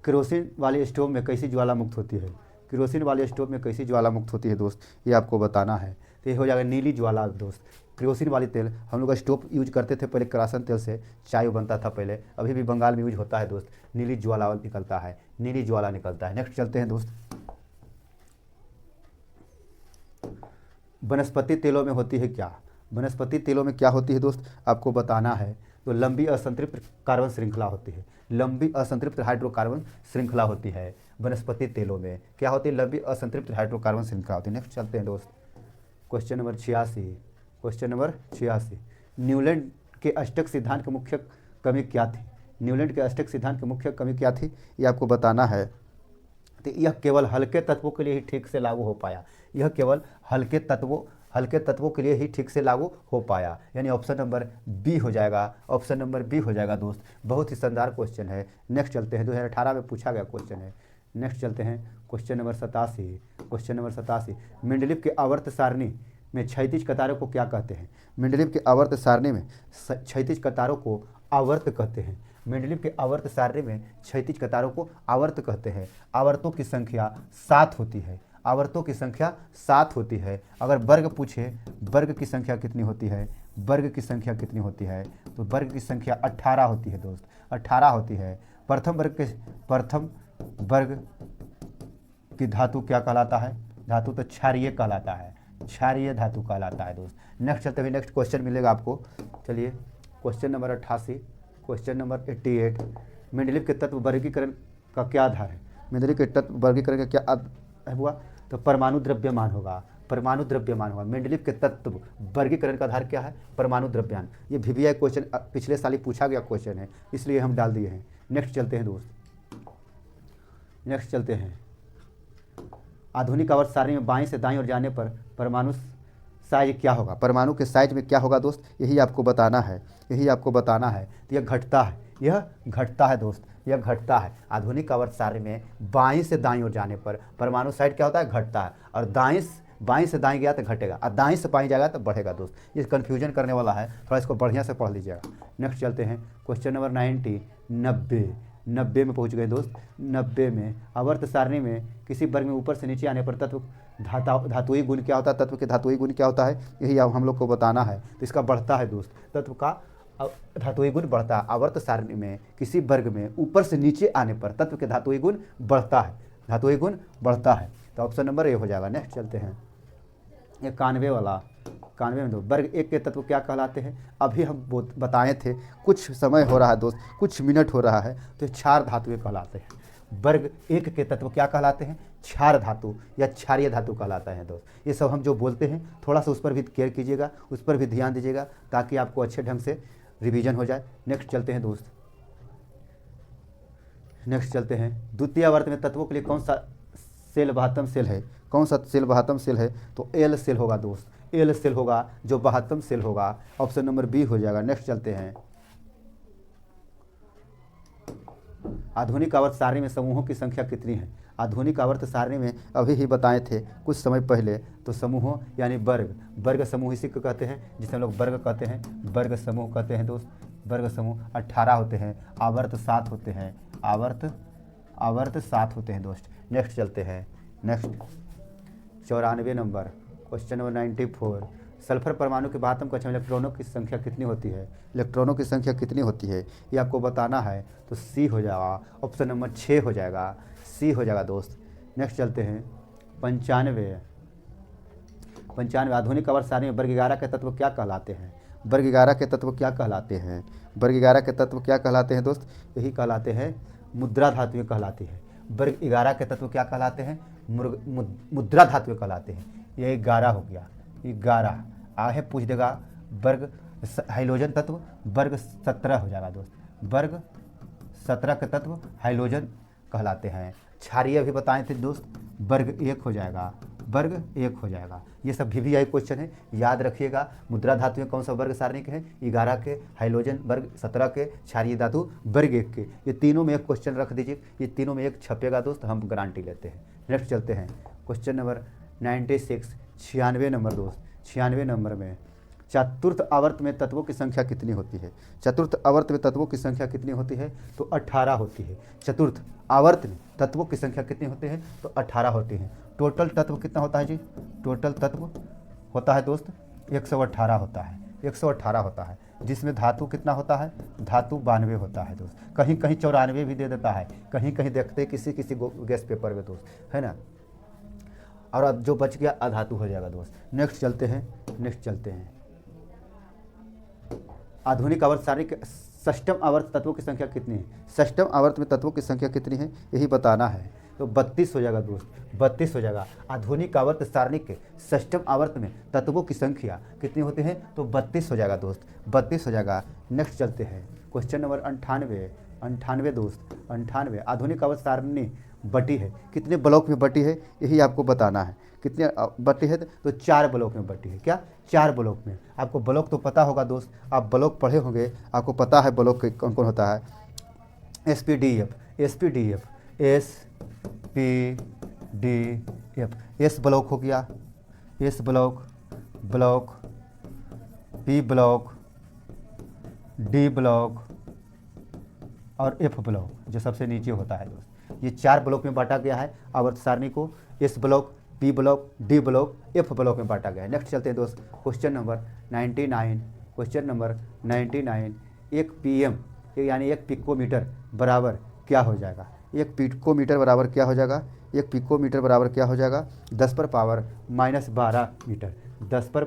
केरोसिन वाले स्टोव में कैसी ज्वाला मुक्त होती है? केरोसिन वाले स्टोव में कैसी ज्वाला मुक्त होती है दोस्त, ये आपको बताना है। तो ये हो जाएगा नीली ज्वाला दोस्त। केरोसिन वाली तेल हम लोग स्टोव यूज करते थे पहले, केरासन तेल से चाय बनता था पहले, अभी भी बंगाल में यूज होता है दोस्त। नीली ज्वाला निकलता है, नीली ज्वाला निकलता है। नेक्स्ट चलते हैं दोस्त, वनस्पति तेलों में होती है क्या? वनस्पति तेलों में क्या होती है दोस्त, आपको बताना है। तो लंबी असंतृप्त कार्बन श्रृंखला होती है, लंबी असंतृप्त हाइड्रोकार्बन श्रृंखला होती है वनस्पति तेलों में। क्या होती है? लंबी असंतृप्त हाइड्रोकार्बन श्रृंखला होती है। नेक्स्ट चलते हैं दोस्त, question number 86। Question number 86, Newland के अष्टक सिद्धांत की मुख्य कमी क्या थी? न्यूलैंड के अष्टक सिद्धांत की मुख्य कमी क्या थी, ये आपको बताना है। तो यह केवल हल्के तत्वों के लिए ही ठीक से लागू हो पाया। यह केवल हल्के तत्वों के लिए ही ठीक से लागू हो पाया, यानी ऑप्शन नंबर बी हो जाएगा। ऑप्शन नंबर बी हो जाएगा दोस्त। बहुत ही शानदार क्वेश्चन है। नेक्स्ट चलते हैं, 2018 में पूछा गया क्वेश्चन है। नेक्स्ट चलते हैं, question number 87। Question number 87, Mendeleev के आवर्त सारणी में क्षैतिज कतारों को क्या कहते हैं? मेंडलीव के आवर्त सारणी में क्षैतिज कतारों को आवर्त कहते हैं। मेंडलीव के आवर्त सारणी में क्षैतिज कतारों को आवर्त कहते हैं। आवर्तों की संख्या 7 होती है। आवर्तों की संख्या 7 होती है। अगर वर्ग पूछे वर्ग की संख्या कितनी होती है, वर्ग की संख्या कितनी होती है, तो वर्ग की संख्या 18 होती है दोस्त, 18 होती है। प्रथम वर्ग की धातु क्या कहलाता है? धातु तो क्षारीय कहलाता है, क्षारीय धातु कहलाता है दोस्त। नेक्स्ट चलते हुए नेक्स्ट क्वेश्चन मिलेगा आपको। चलिए, question number 88, question number 88, Mendeleev के तत्व वर्गीकरण का क्या आधार है? मेंडलीव के तत्व वर्गीकरण का क्या आधार हुआ? तो परमाणु द्रव्यमान होगा, परमाणु द्रव्यमान होगा। मेंडलीव के तत्व वर्गीकरण का आधार क्या है? परमाणु द्रव्यमान। ये VVI क्वेश्चन पिछले साल ही पूछा गया क्वेश्चन है, इसलिए हम डाल दिए हैं। नेक्स्ट चलते हैं दोस्त, नेक्स्ट चलते हैं, आधुनिक आवर्त सारणी में बाईं से दाईं ओर जाने पर परमाणु साइज क्या होगा? परमाणु के साइज में क्या होगा दोस्त, यही आपको बताना है, यही आपको बताना है। तो यह घटता है, यह घटता है दोस्त, यह घटता है। आधुनिक आवर्त सारणी में बाईं से दाईं ओर जाने पर परमाणु साइज क्या होता है? घटता है। और बाईं से दाईं गया तो घटेगा, और दाईं से बाईं जाएगा तो बढ़ेगा दोस्त। ये कन्फ्यूजन करने वाला है, थोड़ा इसको बढ़िया से पढ़ लीजिएगा। नेक्स्ट चलते हैं, क्वेश्चन नंबर 90, 90 में पहुंच गए दोस्त। 90 में आवर्त सारणी में किसी वर्ग में ऊपर से नीचे आने पर तत्व धातुई गुण क्या होता है? तत्व के धातुई गुण क्या होता है, यही हम लोग को बताना है। तो इसका बढ़ता है दोस्त, तत्व का धातुई गुण बढ़ता है। आवर्त सारणी में किसी वर्ग में ऊपर से नीचे आने पर तत्व के धातुई गुण बढ़ता है, धातुई गुण बढ़ता है। तो ऑप्शन नंबर ए हो जाएगा। नेक्स्ट चलते हैं, ये 91 में दो वर्ग एक के तत्व क्या कहलाते हैं? अभी हम बताए थे, कुछ समय हो रहा है दोस्त, कुछ मिनट हो रहा है, तो क्षार धातुएं कहलाते हैं। वर्ग एक के तत्व क्या कहलाते हैं? क्षार धातु या क्षारीय धातु कहलाता है दोस्त। ये सब हम जो बोलते हैं थोड़ा सा उस पर भी केयर कीजिएगा, उस पर भी ध्यान दीजिएगा, ताकि आपको अच्छे ढंग से रिवीजन हो जाए। नेक्स्ट चलते हैं दोस्त, नेक्स्ट चलते हैं, द्वितीय आवर्त में तत्वों के लिए कौन सा सेल बहत्तम सेल है? कौन सा सेल बहत्तम सेल है? तो एल सेल होगा दोस्त, एल सेल होगा जो बहत्तम सेल होगा। ऑप्शन नंबर बी हो जाएगा। नेक्स्ट चलते हैं, आधुनिक आवर्त सारणी में समूहों की संख्या कितनी है? आधुनिक आवर्त सारणी में अभी ही बताए थे कुछ समय पहले, तो समूहों यानी वर्ग समूह इसी को कहते हैं, जिसे हम लोग वर्ग कहते हैं, वर्ग समूह कहते हैं दोस्त। वर्ग समूह 18 होते हैं, आवर्त 7 होते हैं, आवर्त 7 होते हैं दोस्त। नेक्स्ट चलते हैं, next 94 number, question number 94, sulphur परमाणु के बहत्तम कक्षा में इलेक्ट्रॉनों की संख्या कितनी होती है? इलेक्ट्रॉनों की संख्या कितनी होती है, ये आपको बताना है। तो सी हो जाएगा, ऑप्शन नंबर 6 हो जाएगा, सी हो जाएगा दोस्त। नेक्स्ट चलते हैं, 95, आधुनिक आवर्त सारणी में वर्ग 11 के तत्व क्या कहलाते हैं? वर्ग 11 के तत्व क्या कहलाते हैं? वर्ग 11 के तत्व क्या कहलाते हैं दोस्त? यही कहलाते हैं मुद्रा धातुएं कहलाती है। वर्ग 11 के तत्व क्या कहलाते हैं? मुद्रा धातुएं कहलाते हैं। ये 11 हो गया, 11 आहे पूछ देगा। वर्ग हाइलोजन तत्व वर्ग 17 हो जाएगा दोस्त, वर्ग 17 के तत्व हाइलोजन कहलाते हैं। क्षारीय भी बताए थे दोस्त, वर्ग 1 हो जाएगा, वर्ग 1 हो जाएगा। ये सब VVI क्वेश्चन है, याद रखिएगा। मुद्रा धातु में कौन सा वर्ग सारणिक है? 11 के, हाइड्रोजन वर्ग 17 के, क्षारीय धातु वर्ग 1 के। ये तीनों में एक क्वेश्चन रख दीजिए, ये तीनों में एक छपेगा दोस्त, हम गारंटी लेते हैं। नेक्स्ट चलते हैं क्वेश्चन नंबर 96, 96 नंबर दोस्त। 96 नंबर में चतुर्थ आवर्त में तत्वों की संख्या कितनी होती है? चतुर्थ आवर्त में तत्वों की संख्या कितनी होती है? तो 18 होती है। चतुर्थ आवर्त में तत्वों की संख्या कितनी होती है? तो 18 होती है। टोटल तत्व कितना होता है जी? टोटल तत्व होता है दोस्त 118 होता है, 118 होता है, जिसमें धातु कितना होता है? धातु 92 होता है दोस्त। कहीं कहीं 94 भी दे देता है, कहीं कहीं देखते किसी किसी गैस पेपर में दोस्त, है ना। और अब जो बच गया अधातु हो जाएगा दोस्त। नेक्स्ट चलते हैं आधुनिक आवर्त सारणी के षष्ठम आवर्त तत्वों की संख्या कितनी है? षष्ठम आवर्त में तत्वों की संख्या कितनी है, यही बताना है। तो 32 हो जाएगा दोस्त, 32 हो जाएगा। आधुनिक आवर्त सारणी के षष्ठम आवर्त में तत्वों की संख्या कितनी होती है? तो 32 हो जाएगा दोस्त, 32 हो जाएगा। नेक्स्ट चलते हैं क्वेश्चन नंबर 98 दोस्त। 98 आधुनिक आवर्त सारणी बटी है, कितने ब्लॉक में बटी है यही आपको बताना है। कितने बटी है? तो 4 ब्लॉक में बटी है। क्या? 4 ब्लॉक में। आपको ब्लॉक तो पता होगा दोस्त, आप ब्लॉक पढ़े होंगे, आपको पता है ब्लॉक कौन कौन होता है। SPDF, एस ब्लॉक हो गया, S block, P block, D block और F ब्लॉक जो सबसे नीचे होता है दोस्त। ये 4 ब्लॉक में बांटा गया है आवर्त सारणी को। S block, P block, D block, F block में बांटा गया है। नेक्स्ट चलते हैं दोस्त क्वेश्चन नंबर 99। एक PM यानी 1 पिकोमीटर बराबर क्या हो जाएगा? 1 पिकोमीटर बराबर क्या हो जाएगा? 1 पिकोमीटर बराबर क्या हो जाएगा? 10 पर पावर -12 मीटर। 10 पर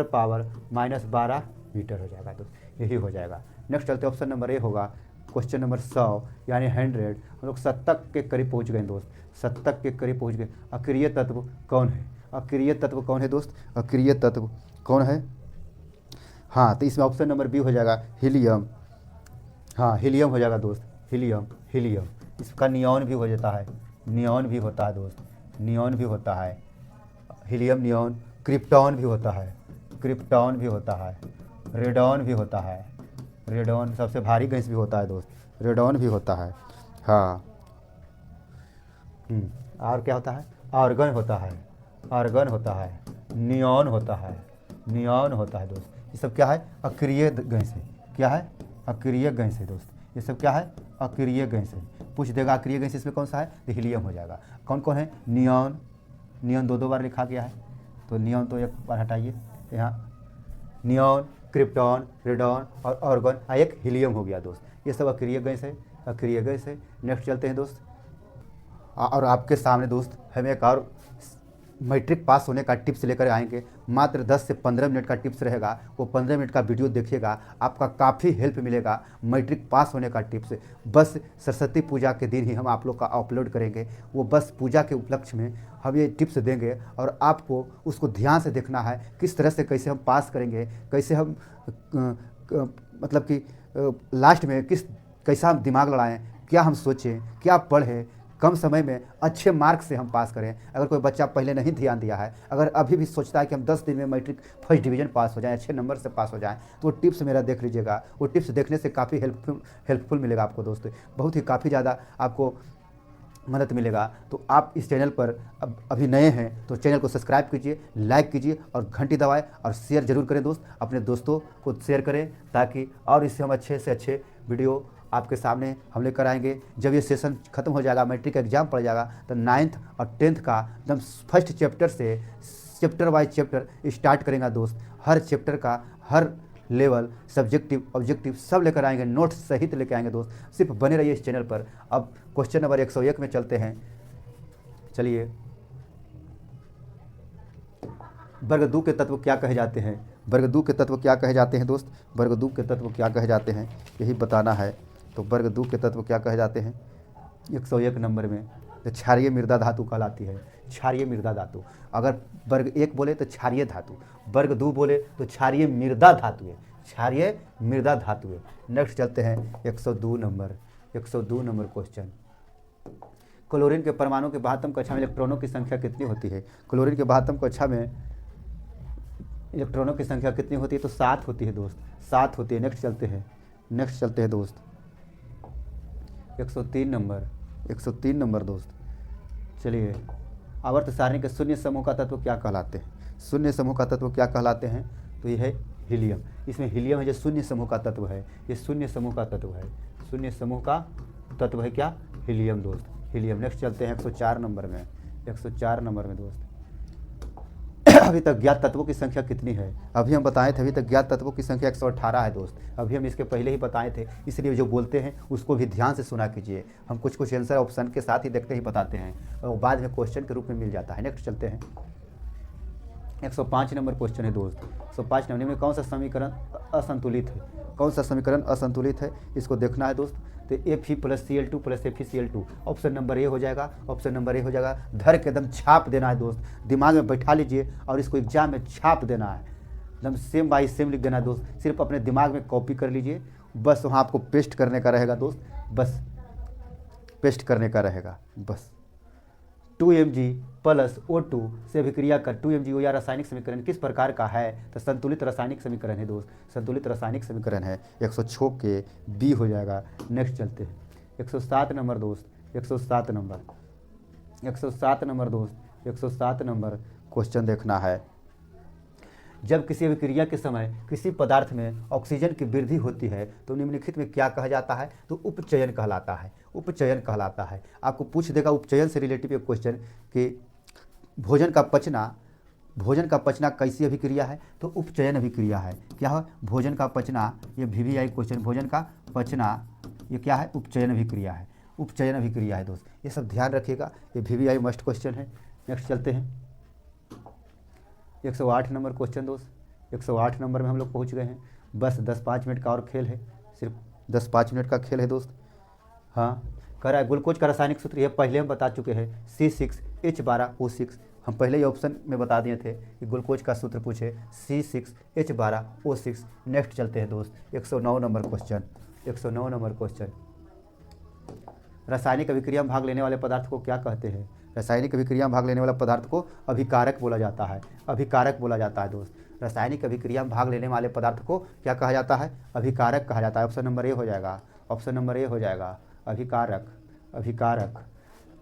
पावर -12 मीटर हो जाएगा दोस्त, यही हो जाएगा। नेक्स्ट चलते ऑप्शन नंबर ए होगा क्वेश्चन नंबर 100 यानी 100। हम लोग शतक के करीब पहुंच गए दोस्त, शतक के करीब पहुंच गए। अक्रिय तत्व कौन है? अक्रिय तत्व कौन है दोस्त? अक्रिय तत्व कौन है? हाँ, तो इसमें ऑप्शन नंबर बी हो जाएगा हीलियम। हाँ, हीलियम हो जाएगा दोस्त, हीलियम। इसका नियॉन भी हो जाता है, नियॉन भी होता है दोस्त, नियॉन भी होता है। हीलियम नियॉन, क्रिप्टॉन भी होता है, क्रिप्टॉन भी होता है, रेडॉन भी होता है, रेडॉन सबसे भारी गैस भी होता है दोस्त, रेडॉन भी होता है। हाँ, और क्या होता है? आर्गन होता है, आर्गन होता है, नियॉन होता है, नियॉन होता है दोस्त। ये सब क्या है? अक्रिय गैस है। क्या है? अक्रिय गैस है दोस्त। ये सब क्या है? अक्रिय गैस है। पूछ देगा अक्रिय गैस इसमें कौन सा है? तो हीलियम हो जाएगा। कौन कौन है? नियॉन, नियॉन 2 बार लिखा गया है, तो नियॉन तो 1 बार हटाइए यहाँ। नियॉन, क्रिप्टॉन, रेडॉन और आर्गन, एक हीलियम हो गया दोस्त। ये सब अक्रिय गैस है, अक्रिय गैस है। नेक्स्ट चलते हैं दोस्त। और आपके सामने दोस्त हम एक और मैट्रिक पास होने का टिप्स लेकर आएंगे। मात्र 10 से 15 मिनट का टिप्स रहेगा, वो 15 मिनट का वीडियो देखिएगा, आपका काफ़ी हेल्प मिलेगा मैट्रिक पास होने का टिप्स। बस सरस्वती पूजा के दिन ही हम आप लोग का अपलोड करेंगे, वो बस पूजा के उपलक्ष्य में हम ये टिप्स देंगे और आपको उसको ध्यान से देखना है, किस तरह से कैसे हम पास करेंगे, कैसे हम मतलब कि लास्ट में कैसा हम दिमाग लड़ाएँ, क्या हम सोचें, क्या पढ़ें, कम समय में अच्छे मार्क्स से हम पास करें। अगर कोई बच्चा पहले नहीं ध्यान दिया है, अगर अभी भी सोचता है कि हम 10 दिन में मैट्रिक फर्स्ट डिवीज़न पास हो जाएं, अच्छे नंबर से पास हो जाएं, तो वो टिप्स मेरा देख लीजिएगा। वो टिप्स देखने से काफ़ी हेल्पफुल मिलेगा आपको दोस्तों, बहुत ही काफ़ी ज़्यादा आपको मदद मिलेगा। तो आप इस चैनल पर अभी नए हैं तो चैनल को सब्सक्राइब कीजिए, लाइक कीजिए और घंटी दबाएं और शेयर जरूर करें दोस्त, अपने दोस्तों को शेयर करें, ताकि और इससे हम अच्छे से अच्छे वीडियो आपके सामने हम लेकर आएंगे। जब ये सेशन खत्म हो जाएगा, मैट्रिक का एग्जाम पड़ जाएगा, तो 9th और 10th का एकदम फर्स्ट चैप्टर से चैप्टर बाय चैप्टर स्टार्ट करेंगे दोस्त। हर चैप्टर का हर लेवल, सब्जेक्टिव, ऑब्जेक्टिव सब लेकर आएंगे, नोट्स सहित लेकर आएंगे दोस्त। सिर्फ बने रहिए इस चैनल पर। अब क्वेश्चन नंबर 101 में चलते हैं। चलिए, वर्ग 2 के तत्व क्या कहे जाते हैं? वर्ग 2 के तत्व क्या कहे जाते हैं दोस्त? वर्ग 2 के तत्व क्या कहे जाते हैं यही बताना है। तो वर्ग 2 के तत्व क्या कहे जाते हैं? 101 नंबर में तो क्षारीय मृदा धातु कहलाती है, क्षारीय मृदा धातु। अगर वर्ग 1 बोले तो क्षारीय धातु, वर्ग 2 बोले तो क्षारीय मृदा धातु है, क्षारीय मृदा धातु है। नेक्स्ट चलते हैं 102 नंबर, 102 नंबर क्वेश्चन। क्लोरीन के परमाणु के 72 कक्षा में इलेक्ट्रॉनों की संख्या कितनी होती है? क्लोरीन के 72 कक्षा में इलेक्ट्रॉनों की संख्या कितनी होती है? तो 7 होती है दोस्त, 7 होती है। नेक्स्ट चलते हैं दोस्त 103 नंबर दोस्त। चलिए, आवर्त सारणी के शून्य समूह का तत्व क्या कहलाते हैं? शून्य समूह का तत्व क्या कहलाते हैं? तो ये है हीलियम। इसमें हीलियम है जो शून्य समूह का तत्व है, ये शून्य समूह का तत्व है। शून्य समूह का तत्व है क्या? हीलियम दोस्त, हीलियम। नेक्स्ट चलते हैं 104 नंबर में। 104 नंबर में दोस्त अभी तक ज्ञात तत्वों की संख्या कितनी है? अभी हम बताए थे, अभी तक ज्ञात तत्वों की संख्या 118 है दोस्त। अभी हम इसके पहले ही बताए थे, इसलिए जो बोलते हैं उसको भी ध्यान से सुना कीजिए। हम कुछ आंसर ऑप्शन के साथ ही देखते ही बताते हैं और बाद में क्वेश्चन के रूप में मिल जाता है। नेक्स्ट चलते हैं 105 नंबर क्वेश्चन है दोस्त। 105 नंबर में कौन सा समीकरण असंतुलित है? कौन सा समीकरण असंतुलित है, इसको देखना है दोस्त। तो Fe+Cl2 + FeCl2 option number A हो जाएगा। ऑप्शन नंबर ए हो जाएगा। धर के एकदम छाप देना है दोस्त, दिमाग में बैठा लीजिए और इसको एग्जाम में छाप देना है। एकदम सेम बाई सेम लिख देना है दोस्त। सिर्फ अपने दिमाग में कॉपी कर लीजिए, बस वहाँ आपको पेस्ट करने का रहेगा दोस्त, बस पेस्ट करने का रहेगा बस। 2Mg + O2 से अभिक्रिया कर 2MgO या रासायनिक समीकरण किस प्रकार का है? तो संतुलित रासायनिक समीकरण है दोस्त, संतुलित रासायनिक समीकरण है। 106 के बी हो जाएगा। नेक्स्ट चलते हैं 107 नंबर दोस्त। 107 नंबर दोस्त, 107 नंबर क्वेश्चन देखना है। जब किसी अभिक्रिया के समय किसी पदार्थ में ऑक्सीजन की वृद्धि होती है तो निम्नलिखित में क्या कहा जाता है? तो उपचयन कहलाता है, उपचयन कहलाता है। आपको पूछ देगा उपचयन से रिलेटिव एक क्वेश्चन कि भोजन का पचना कैसी अभिक्रिया है? तो उपचयन अभिक्रिया है। क्या है? भोजन का पचना, ये VVI क्वेश्चन, भोजन का पचना ये क्या है? उपचयन अभिक्रिया है, उपचयन अभिक्रिया है दोस्त। ये सब ध्यान रखिएगा, ये VVI मस्ट क्वेश्चन है। नेक्स्ट चलते हैं 108 नंबर क्वेश्चन दोस्त। 108 नंबर में हम लोग पहुंच गए हैं। बस 10-5 मिनट का और खेल है, सिर्फ 10-5 मिनट का खेल है दोस्त। हाँ, कह रहा है ग्लूकोज का रासायनिक सूत्र, ये पहले हम बता चुके हैं, C6H12O6। हम पहले ही ऑप्शन में बता दिए थे कि ग्लूकोज का सूत्र पूछे C6H12O6। नेक्स्ट चलते हैं दोस्त 109 नंबर क्वेश्चन। 109 नंबर क्वेश्चन, रासायनिक अभिक्रिया में भाग लेने वाले पदार्थ को क्या कहते हैं? रासायनिक अभिक्रिया में भाग लेने वाला पदार्थ को अभिकारक बोला जाता है, अभिकारक बोला जाता है दोस्त। रासायनिक अभिक्रिया में भाग लेने वाले पदार्थ को क्या कहा जाता है? अभिकारक कहा जाता है। ऑप्शन नंबर ए हो जाएगा, ऑप्शन नंबर ए हो जाएगा, अभिकारक, अभिकारक।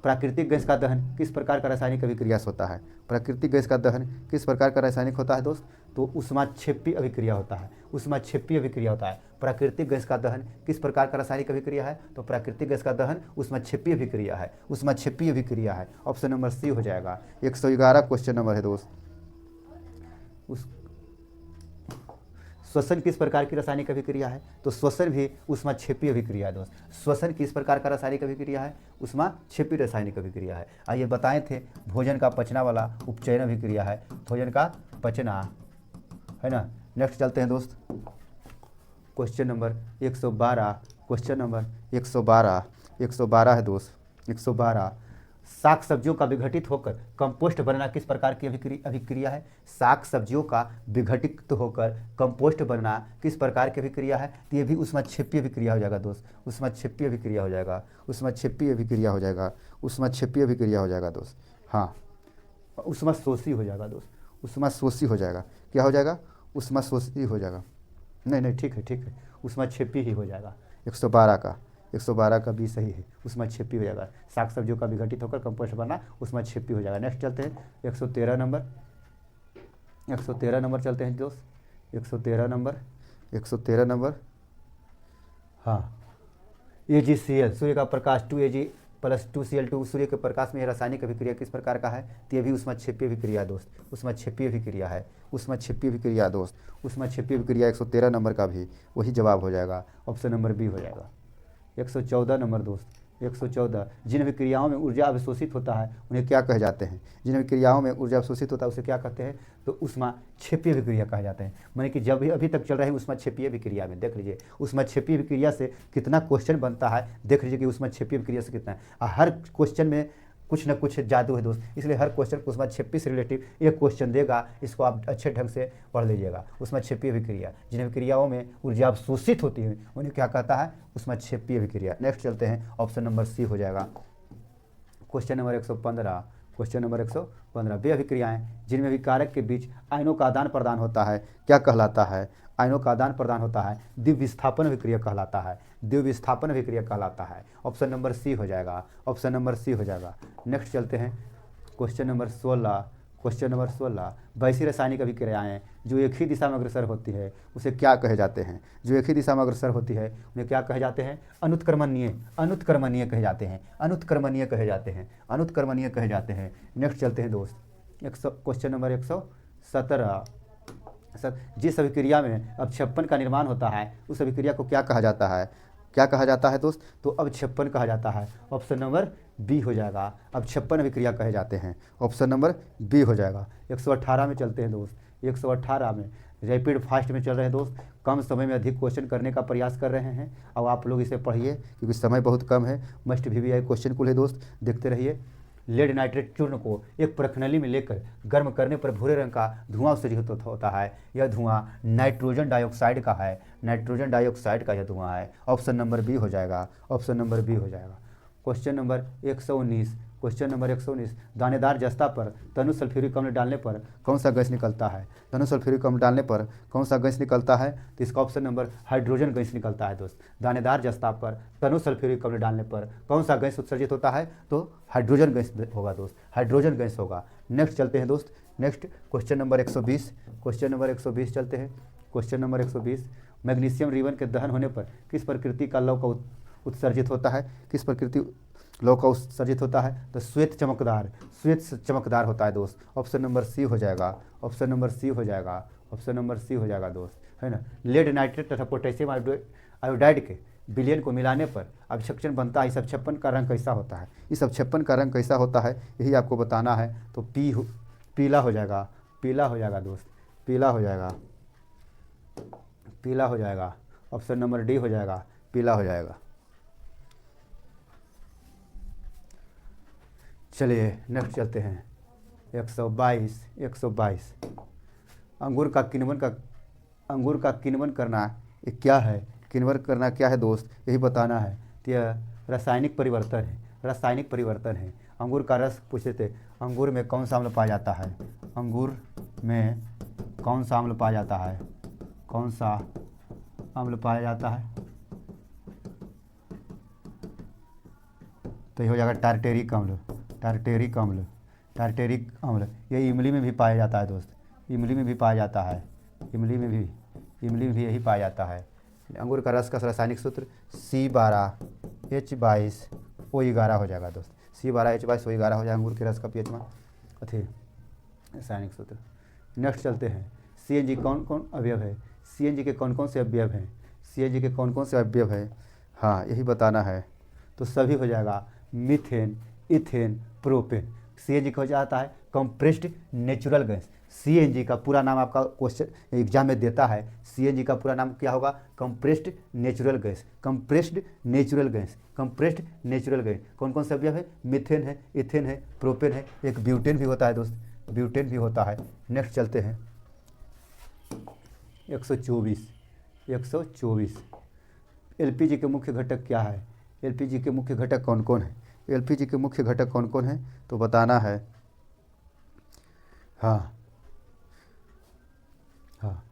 प्राकृतिक गैस का दहन किस प्रकार का रासायनिक अभिक्रिया से होता है? प्राकृतिक गैस का दहन किस प्रकार का रासायनिक होता है दोस्त? तो ऊष्माक्षेपी अभिक्रिया होता है, ऊष्माक्षेपी अभिक्रिया होता है। प्राकृतिक गैस का दहन किस प्रकार का रासायनिक अभिक्रिया है? तो प्राकृतिक गैस का दहन ऊष्माक्षेपी अभिक्रिया है, ऊष्माक्षेपी अभिक्रिया है। ऑप्शन नंबर सी हो जाएगा। 111 क्वेश्चन नंबर है दोस्त। श्वसन किस प्रकार की रासायनिक अभिक्रिया है? तो श्वसन भी ऊष्माक्षेपी अभिक्रिया है दोस्त। श्वसन किस प्रकार का रासायनिक अभिक्रिया है? ऊष्माक्षेपी रासायनिक अभिक्रिया है। आइए बताए थे भोजन का पचना वाला उपचयन अभिक्रिया है, भोजन का पचना है ना। नेक्स्ट चलते हैं दोस्त क्वेश्चन नंबर 112। क्वेश्चन नंबर 112 है दोस्त। 112, साग सब्जियों का विघटित होकर कंपोस्ट बनना किस प्रकार की अभिक्रिया है? साग सब्जियों का विघटित होकर कंपोस्ट बनना किस प्रकार की अभिक्रिया है? तो ये भी ऊष्माक्षेपी अभिक्रिया हो जाएगा दोस्त, ऊष्माक्षेपी अभिक्रिया हो जाएगा, ऊष्माक्षेपी अभिक्रिया हो जाएगा, ऊष्माक्षेपी अभिक्रिया हो जाएगा दोस्त। हाँ, ऊष्माशोषी हो जाएगा दोस्त, ऊष्माशोषी हो जाएगा। क्या हो जाएगा? ऊष्माशोषी हो जाएगा। नहीं ठीक है, ऊष्माक्षेपी ही हो जाएगा। 112 का भी सही है, ऊष्माक्षेपी हो जाएगा। साग सब्जियों का विघटित होकर कंपोस्ट बना ऊष्माक्षेपी हो जाएगा। नेक्स्ट चलते हैं 113 नंबर। 113 नंबर चलते हैं दोस्त। 113 नंबर हाँ, AgCl सूर्य का प्रकाश 2Ag + 2Cl2 सूर्य के प्रकाश में रासायनिक अभिक्रिया किस प्रकार का है? तो ये भी ऊष्माक्षेपी अभिक्रिया दोस्त, ऊष्माक्षेपी अभिक्रिया है, ऊष्माक्षेपी अभिक्रिया दोस्त। ऊष्माक्षेपी अभिक्रिया 113 नंबर का भी वही जवाब हो जाएगा। ऑप्शन नंबर बी हो जाएगा। 114 नंबर दोस्त। 114, जिन अभिक्रियाओं में ऊर्जा अवशोषित होता है उन्हें क्या कहे जाते हैं? जिन अभिक्रियाओं में ऊर्जा अवशोषित होता है उसे क्या कहते हैं? तो ऊष्माक्षेपी अभिक्रिया कहा जाते हैं। माने कि जब भी अभी तक चल रहे हैं ऊष्माक्षेपी अभिक्रिया में, देख लीजिए ऊष्माक्षेपी अभिक्रिया से कितना क्वेश्चन बनता है, देख लीजिए कि ऊष्माक्षेपी अभिक्रिया से कितना है। हर क्वेश्चन में कुछ न कुछ जादू है दोस्त, इसलिए हर क्वेश्चन को ऊष्माक्षेपी से रिलेटिव एक क्वेश्चन देगा, इसको आप अच्छे ढंग से पढ़ लीजिएगा। ऊष्माक्षेपी अभिक्रिया, जिन अभिक्रियाओं में ऊर्जा अवशोषित होती है उन्हें क्या कहता है? ऊष्माक्षेपी अभिक्रिया। नेक्स्ट चलते हैं, ऑप्शन नंबर सी हो जाएगा। क्वेश्चन नंबर 115, क्वेश्चन नंबर 115, वे अभिक्रियाएं जिनमें विकारक के बीच आयनों का आदान प्रदान होता है क्या कहलाता है? आयनों का आदान प्रदान होता है द्विविस्थापन अभिक्रिया कहलाता है, द्विविस्थापन अभिक्रिया कहलाता है। ऑप्शन नंबर सी हो जाएगा, ऑप्शन नंबर सी हो जाएगा। नेक्स्ट चलते हैं क्वेश्चन नंबर 16, क्वेश्चन नंबर 16, वैसी रासायनिक अभिक्रियाएं जो एक ही दिशा में अग्रसर होती है उसे क्या कहे जाते हैं? जो एक ही दिशा में अग्रसर होती है उन्हें क्या कहे जाते हैं? अनुत्क्रमणीय, अनुत्क्रमणीय कहे जाते हैं, अनुत्क्रमणीय कहे जाते हैं, अनुत्क्रमणीय कहे जाते हैं। नेक्स्ट चलते हैं दोस्त, क्वेश्चन नंबर 117, जिस अभिक्रिया में अवक्षेपण का निर्माण होता है उस अभिक्रिया को क्या कहा जाता है? क्या कहा जाता है दोस्त? तो अवक्षेपण कहा जाता है। ऑप्शन नंबर बी हो जाएगा, अवक्षेपण अभिक्रिया कहे जाते हैं। ऑप्शन नंबर बी हो जाएगा। 118 में चलते हैं दोस्त, 118 में रैपिड फास्ट में चल रहे हैं दोस्त, कम समय में अधिक क्वेश्चन करने का प्रयास कर रहे हैं। अब आप लोग इसे पढ़िए क्योंकि समय बहुत कम है। मस्ट VVI क्वेश्चन को ले दोस्त, देखते रहिए। लेड नाइट्रेट चूर्ण को एक प्रखनली में लेकर गर्म करने पर भूरे रंग का धुआं उत्सर्जित होता है। यह धुआं नाइट्रोजन डाइऑक्साइड का है, नाइट्रोजन डाइऑक्साइड का यह धुआं है। ऑप्शन नंबर बी हो जाएगा, ऑप्शन नंबर बी हो जाएगा। क्वेश्चन नंबर 119, क्वेश्चन नंबर 119, दानेदार जस्ता पर तनु सल्फ्यूरिक अम्ल डालने पर कौन सा गैस निकलता है? तनु सल्फ्यूरिक अम्ल डालने पर कौन सा गैस निकलता है? तो इसका ऑप्शन नंबर हाइड्रोजन गैस निकलता है दोस्त। दानेदार जस्ता पर तनु सल्फ्यूरिक अम्ल डालने पर कौन सा गैस उत्सर्जित होता है? तो हाइड्रोजन गैस होगा दोस्त, हाइड्रोजन गैस होगा। नेक्स्ट चलते हैं दोस्त, next question number 120, question number 120 चलते हैं। क्वेश्चन नंबर 120, मैग्नीशियम रिबन के दहन होने पर किस प्रकृति का लौह का उत्सर्जित होता है? किस प्रकृति लौह का उत्सर्जित होता है? तो श्वेत चमकदार, श्वेत चमकदार होता है दोस्त। ऑप्शन नंबर सी हो जाएगा, ऑप्शन नंबर सी हो जाएगा, ऑप्शन नंबर सी हो जाएगा दोस्त, है ना। लेड नाइट्रेट तथा पोटेशियम आयोडाइड के विलयन को मिलाने पर अवक्षेपण बनता है। इस अवक्षेपण का रंग कैसा होता है? इस अवक्षेपण का रंग कैसा होता है यही आपको बताना है। तो पीला हो जाएगा, पीला हो जाएगा दोस्त, पीला हो जाएगा, पीला हो जाएगा। ऑप्शन नंबर डी हो जाएगा, पीला हो जाएगा। चलिए नेक्स्ट चलते हैं 122, 122, अंगूर का किण्वन करना ये क्या है? किण्वन करना क्या है दोस्त, यही बताना है। तो यह रासायनिक परिवर्तन है, रासायनिक परिवर्तन है। अंगूर का रस पूछे थे, अंगूर में कौन सा अम्ल पाया जाता है? अंगूर में कौन सा अम्ल पाया जाता है? कौन सा अम्ल पाया जाता है? तो ये हो जाएगा टार्टेरिक अम्ल, टार्टेरिक अम्ल, टार्टेरिक अम्ल। ये इमली में भी पाया जाता है दोस्त, इमली में भी पाया जाता है, इमली में भी यही पाया जाता है। अंगूर का रस का रासायनिक सूत्र C12H22O11 हो जाएगा दोस्त, C12H22O11 हो जाएगा अंगूर के रस का pH अथी रासायनिक सूत्र। नेक्स्ट चलते हैं, CNG कौन कौन अवयव है? CNG के कौन कौन से अवयव हैं? CNG के कौन कौन से अवयव हैं? हाँ यही बताना है। तो सभी हो जाएगा, मीथेन, इथेन, प्रोपेन। CNG का हो जाता है कंप्रेस्ड नेचुरल गैस। CNG का पूरा नाम आपका क्वेश्चन एग्जाम में देता है, CNG का पूरा नाम क्या होगा? Compressed natural gas, compressed natural gas, compressed natural gas. कौन कौन से अवयव है? मीथेन है, इथेन है, प्रोपेन है, एक ब्यूटेन भी होता है दोस्त, ब्यूटेन भी होता है। नेक्स्ट चलते हैं 124, 124, LPG के मुख्य घटक क्या है? LPG के मुख्य घटक कौन कौन है? LPG के मुख्य घटक कौन कौन है तो बताना है। हाँ हाँ,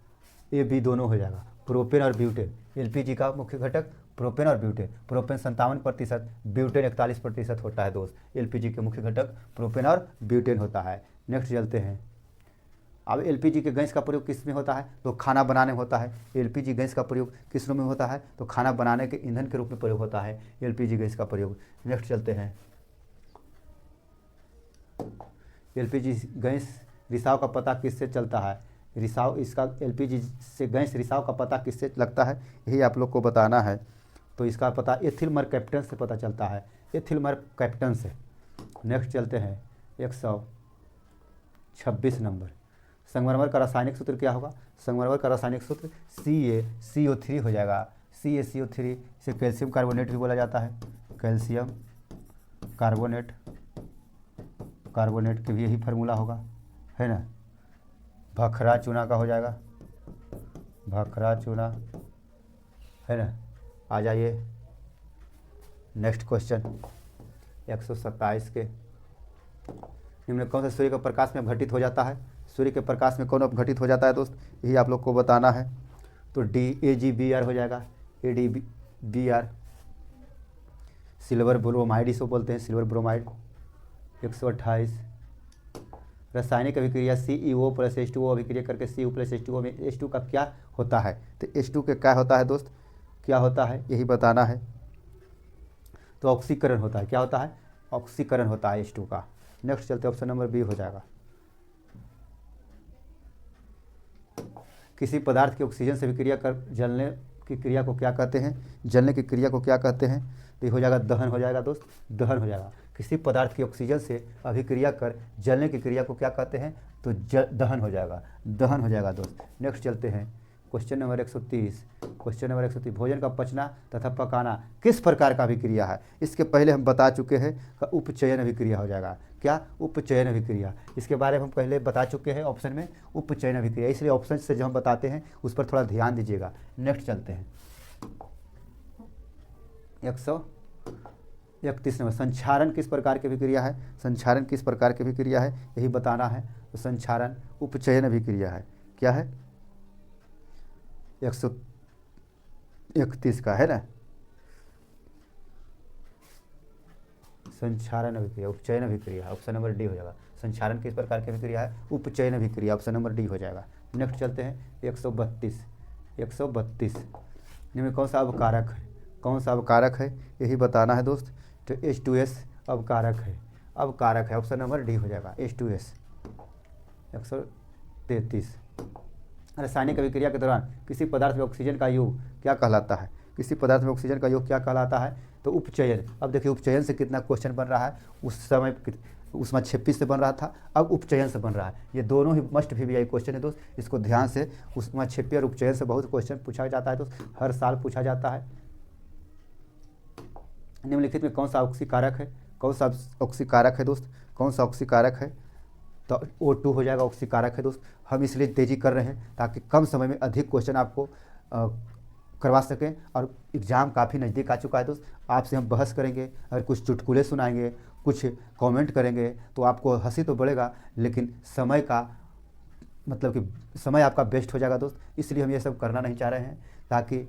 ये भी दोनों हो जाएगा, प्रोपेन और ब्यूटेन। LPG का मुख्य घटक प्रोपेन और ब्यूटेन। प्रोपेन 57%, ब्यूटेन 41% होता है दोस्त। LPG के मुख्य घटक प्रोपेन और ब्यूटेन होता है। नेक्स्ट चलते हैं, अब LPG के गैस का प्रयोग किस में होता है? तो खाना बनाने में होता है। LPG गैस का प्रयोग किस रूप में होता है? तो खाना बनाने के ईंधन के रूप में प्रयोग होता है LPG गैस का प्रयोग। नेक्स्ट चलते हैं, LPG गैस रिसाव का पता किससे चलता है? रिसाव इसका LPG से गैस रिसाव का पता किससे लगता है यही आप लोग को बताना है। तो इसका पता एथिल मरकैप्टन से पता चलता है, एथिल मरकैप्टन से। नेक्स्ट चलते हैं 126 नंबर, संगमरमर का रासायनिक सूत्र क्या होगा? संगमरमर का रासायनिक सूत्र CaCO3 हो जाएगा, CaCO3। इसे कैल्शियम कार्बोनेट भी बोला जाता है, कैल्शियम कार्बोनेट, कार्बोनेट के भी यही फार्मूला होगा, है ना। भखरा चूना का हो जाएगा, भखरा चूना, है ना। आ जाइए नेक्स्ट क्वेश्चन, 127 के निम्न कौन सा सूर्य के प्रकाश में अपघटित हो जाता है? सूर्य के प्रकाश में कौन अपघटित हो जाता है दोस्त, यही आप लोग को बताना है। तो DAGBR हो जाएगा, ADBR सिल्वर ब्रोमाइड इसको बोलते हैं, सिल्वर ब्रोमाइड। 128 रासायनिक अभिक्रिया CO + H2O अभिक्रिया करके Cu + H2O में H2 का क्या होता है? तो H2 के क्या होता है दोस्त, क्या होता है यही बताना है। तो ऑक्सीकरण होता है, क्या होता है? ऑक्सीकरण होता है H2 का। नेक्स्ट चलते ऑप्शन नंबर बी हो जाएगा। किसी पदार्थ की ऑक्सीजन से विक्रिया कर जलने की क्रिया को क्या कहते हैं? जलने की क्रिया को क्या कहते हैं? तो ये हो जाएगा दहन हो जाएगा दोस्त, दहन हो जाएगा। किसी पदार्थ की ऑक्सीजन से अभिक्रिया कर जलने की क्रिया को क्या कहते हैं? तो दहन हो जाएगा, दहन हो जाएगा दोस्त। नेक्स्ट चलते हैं क्वेश्चन नंबर 130। क्वेश्चन नंबर 130 भोजन का पचना तथा पकाना किस प्रकार का अभिक्रिया है? इसके पहले हम बता चुके हैं कि उपचयन अभिक्रिया हो जाएगा। क्या? उपचयन अभिक्रिया। इसके बारे में हम पहले बता चुके हैं ऑप्शन में, उपचयन अभिक्रिया। इसलिए ऑप्शन से जो हम बताते हैं उस पर थोड़ा ध्यान दीजिएगा। नेक्स्ट चलते हैं 131 नंबर संक्षारण किस प्रकार की अभिक्रिया है? संक्षारण किस प्रकार की अभिक्रिया है यही बताना है। तो संक्षारण उपचयन अभिक्रिया है। क्या है? 131 का है ना, संक्षारण अभिक्रिया, उपचयन अभिक्रिया, ऑप्शन नंबर डी हो जाएगा। संक्षारण किस प्रकार की अभिक्रिया है? उपचयन अभिक्रिया, ऑप्शन नंबर डी हो जाएगा। नेक्स्ट चलते हैं 132। 132 इनमें कौन सा अवकारक है? कौन सा अवकारक है यही बताना है दोस्त। तो H2S अवकारक है, अवकारक है, ऑप्शन नंबर डी हो जाएगा H2S। 133 रासायनिक अभिक्रिया के दौरान किसी पदार्थ में ऑक्सीजन का योग क्या कहलाता है? किसी पदार्थ में ऑक्सीजन का योग क्या कहलाता है? तो उपचयन। अब देखिए उपचयन से कितना क्वेश्चन बन रहा है, उस समय ऊष्माक्षेपी से बन रहा था, अब उपचयन से बन रहा है। ये दोनों ही मस्ट भी क्वेश्चन है दोस्त, इसको ध्यान से। ऊष्माक्षेपी और उपचयन से बहुत क्वेश्चन पूछा जाता है दोस्त, हर साल पूछा जाता है। निम्नलिखित में कौन सा ऑक्सीकारक है? कौन सा ऑक्सीकारक है दोस्त? कौन सा ऑक्सीकारक है? तो O2 हो जाएगा, ऑक्सीकारक है दोस्त। हम इसलिए तेज़ी कर रहे हैं ताकि कम समय में अधिक क्वेश्चन आपको करवा सकें। और एग्ज़ाम काफ़ी नज़दीक आ चुका है दोस्त, आपसे हम बहस करेंगे, अगर कुछ चुटकुले सुनाएंगे, कुछ कमेंट करेंगे तो आपको हंसी तो बढ़ेगा, लेकिन समय का मतलब कि समय आपका बेस्ट हो जाएगा दोस्त। इसलिए हम ये सब करना नहीं चाह रहे हैं, ताकि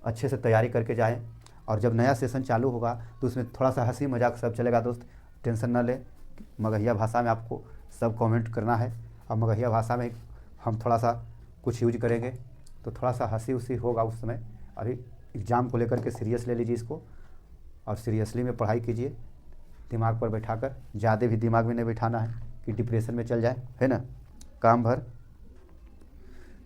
अच्छे से तैयारी करके जाएं। और जब नया सेशन चालू होगा तो उसमें थोड़ा सा हंसी मजाक सब चलेगा दोस्त, टेंशन ना लें। मगहिया भाषा में आपको सब कमेंट करना है, और मगहिया भाषा में हम थोड़ा सा कुछ यूज करेंगे, तो थोड़ा सा हंसी उसी होगा उस समय। अभी एग्ज़ाम को लेकर के सीरियस ले लीजिए इसको, और सीरियसली में पढ़ाई कीजिए, दिमाग पर बैठाकर। ज़्यादा भी दिमाग में नहीं बैठाना है कि डिप्रेशन में चल जाए, है ना, काम भर।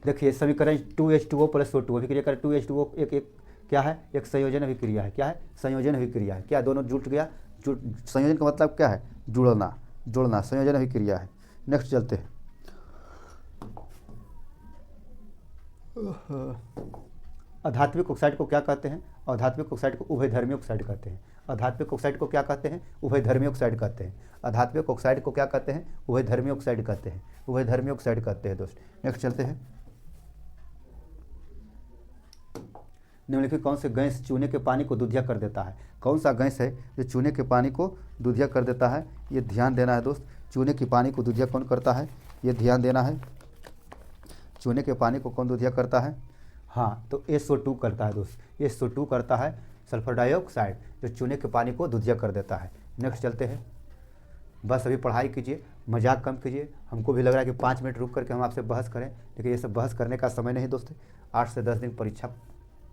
देखिए समीकरण 2H2O + O2 अभिक्रिया कर 2H2O एक क्या है? एक संयोजन अभिक्रिया है। क्या है? संयोजन अभिक्रिया है। क्या? दोनों जुट गया, जुट। संयोजन का मतलब क्या है? जुड़ना, जोड़ना, संयोजन अभिक्रिया है। नेक्स्ट चलते हैं अधात्विक ऑक्साइड को क्या कहते हैं? अधात्विक ऑक्साइड को उभयधर्मी ऑक्साइड कहते हैं। अधात्विक ऑक्साइड को क्या कहते हैं? उभयधर्मी ऑक्साइड कहते हैं। अधात्विक ऑक्साइड को क्या कहते हैं? उभयधर्मी ऑक्साइड कहते हैं। उभयधर्मी ऑक्साइड कहते हैं दोस्त। नेक्स्ट चलते हैं निम्नलिखित कौन से गैस चूने के पानी को दूधिया कर देता है? कौन सा गैस है जो चूने के पानी को दूधिया कर देता है? ये ध्यान देना है दोस्त। चूने के पानी को दूधिया कौन करता है? ये ध्यान देना है। चूने के पानी को कौन दूधिया करता है? हाँ, तो SO2 करता है दोस्त। SO2 करता है, सल्फर डाइऑक्साइड, जो चूने के पानी को दूधिया कर देता है। नेक्स्ट चलते हैं। बस अभी पढ़ाई कीजिए, मजाक कम कीजिए। हमको भी लग रहा है कि 5 मिनट रुक करके हम आपसे बहस करें, लेकिन ये सब बहस करने का समय नहीं दोस्त। 8 से 10 दिन परीक्षा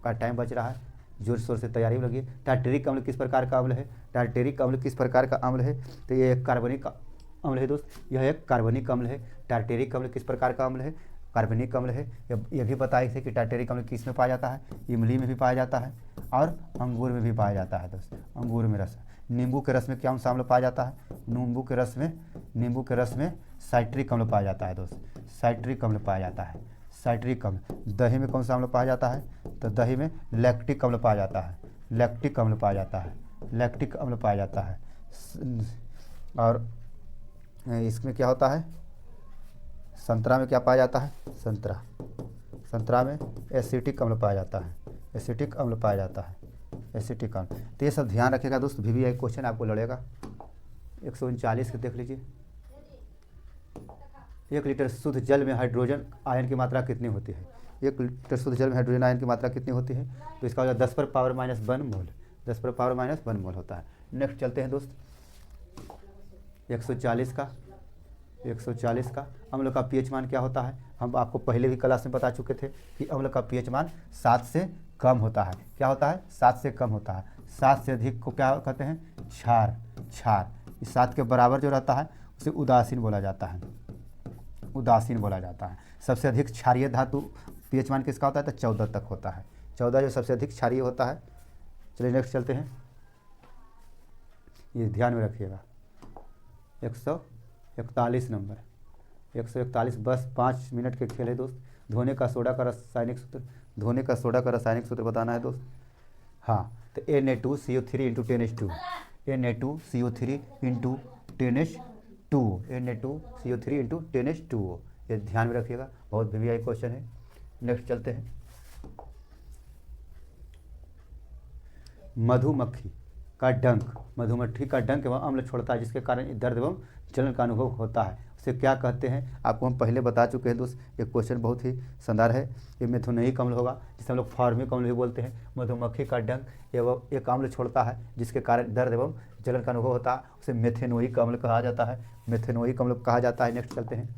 का टाइम बच रहा है, जोर शोर से तैयारी में लगिए। टार्टेरिक अम्ल किस प्रकार का अम्ल है? टार्टेरिक अम्ल किस प्रकार का अम्ल है? तो ये एक कार्बनिक अम्ल है दोस्त, यह एक कार्बनिक अम्ल है। टार्टेरिक अम्ल किस प्रकार का अम्ल है? कार्बनिक अम्ल है। यह भी बताए थे कि टार्टेरिक अम्ल किस में पाया जाता है? इमली में भी पाया जाता है, और अंगूर में भी पाया जाता है दोस्त। अंगूर में रस। नींबू के रस में क्या अम्ल पाया जाता है? नींबू के रस में साइट्रिक अम्ल पाया जाता है दोस्त। साइट्रिक अम्ल पाया जाता है, साइट्रिक अम्ल। दही में कौन सा अम्ल पाया जाता है? तो दही में लैक्टिक अम्ल पाया जाता है, लैक्टिक अम्ल पाया जाता है, लैक्टिक अम्ल पाया जाता है। और इसमें क्या होता है? संतरा में क्या पाया जाता है? संतरा में एसिटिक अम्ल पाया जाता है, एसिटिक अम्ल पाया जाता है, एसिटिक अम्ल। तो ये सब ध्यान रखिएगा दोस्त, VVI क्वेश्चन आपको लड़ेगा। 139 के देख लीजिए, 1 लीटर शुद्ध जल में हाइड्रोजन आयन की मात्रा कितनी होती है? 1 लीटर शुद्ध जल में हाइड्रोजन आयन की मात्रा कितनी होती है? तो इसका 10⁻⁻1 मोल, 10⁻⁻1 मोल होता है। नेक्स्ट चलते हैं दोस्त, 140 का अम्ल का pH मान क्या होता है? हम आपको पहले भी क्लास में बता चुके थे कि अम्ल का pH मान 7 से कम होता है। क्या होता है? 7 से कम होता है। 7 से अधिक को क्या कहते हैं? क्षार। इस 7 के बराबर जो रहता है उसे उदासीन बोला जाता है, उदासीन बोला जाता है। सबसे अधिक क्षारीय धातु pH मान किसका होता है? तो 14 तक होता है। 14 जो सबसे अधिक क्षारीय होता है। चलिए नेक्स्ट चलते हैं, ये ध्यान में रखिएगा। 141 नंबर, 141, बस 5 मिनट के खेल है दोस्त। धोने का सोडा का रासायनिक सूत्र बताना है दोस्त। हाँ, तो Na2CO3 into 10H2, Na2CO3 into 10H2, Na2CO3 into 10H2O। ये ध्यान में रखिएगा, बहुत VVI क्वेश्चन है। नेक्स्ट चलते हैं, मधुमक्खी का डंक एवं अम्ल छोड़ता है, जिसके कारण दर्द एवं जलन का अनुभव होता है। उसे क्या कहते हैं? आपको हम पहले बता चुके हैं दोस्त। ये क्वेश्चन बहुत ही शानदार है। ये मेथोनिक अम्ल होगा, जिसे हम लोग फॉर्मिक अम्ल भी बोलते हैं। मधुमक्खी का डंक एवं एक अम्ल छोड़ता है जिसके कारण दर्द एवं जलन का अनुभव होता है, उसे मेथेनोइक अम्ल कहा जाता है, मेथेनोइक अम्ल कहा जाता है। नेक्स्ट चलते हैं,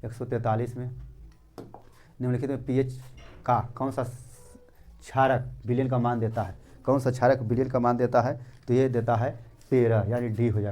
143 में निम्नलिखित में pH का कौन सा क्षारक विलयन का मान देता है? कौन सा क्षारक विलयन का मान देता है? तो ये देता है 13, यानी D हो जाएगा।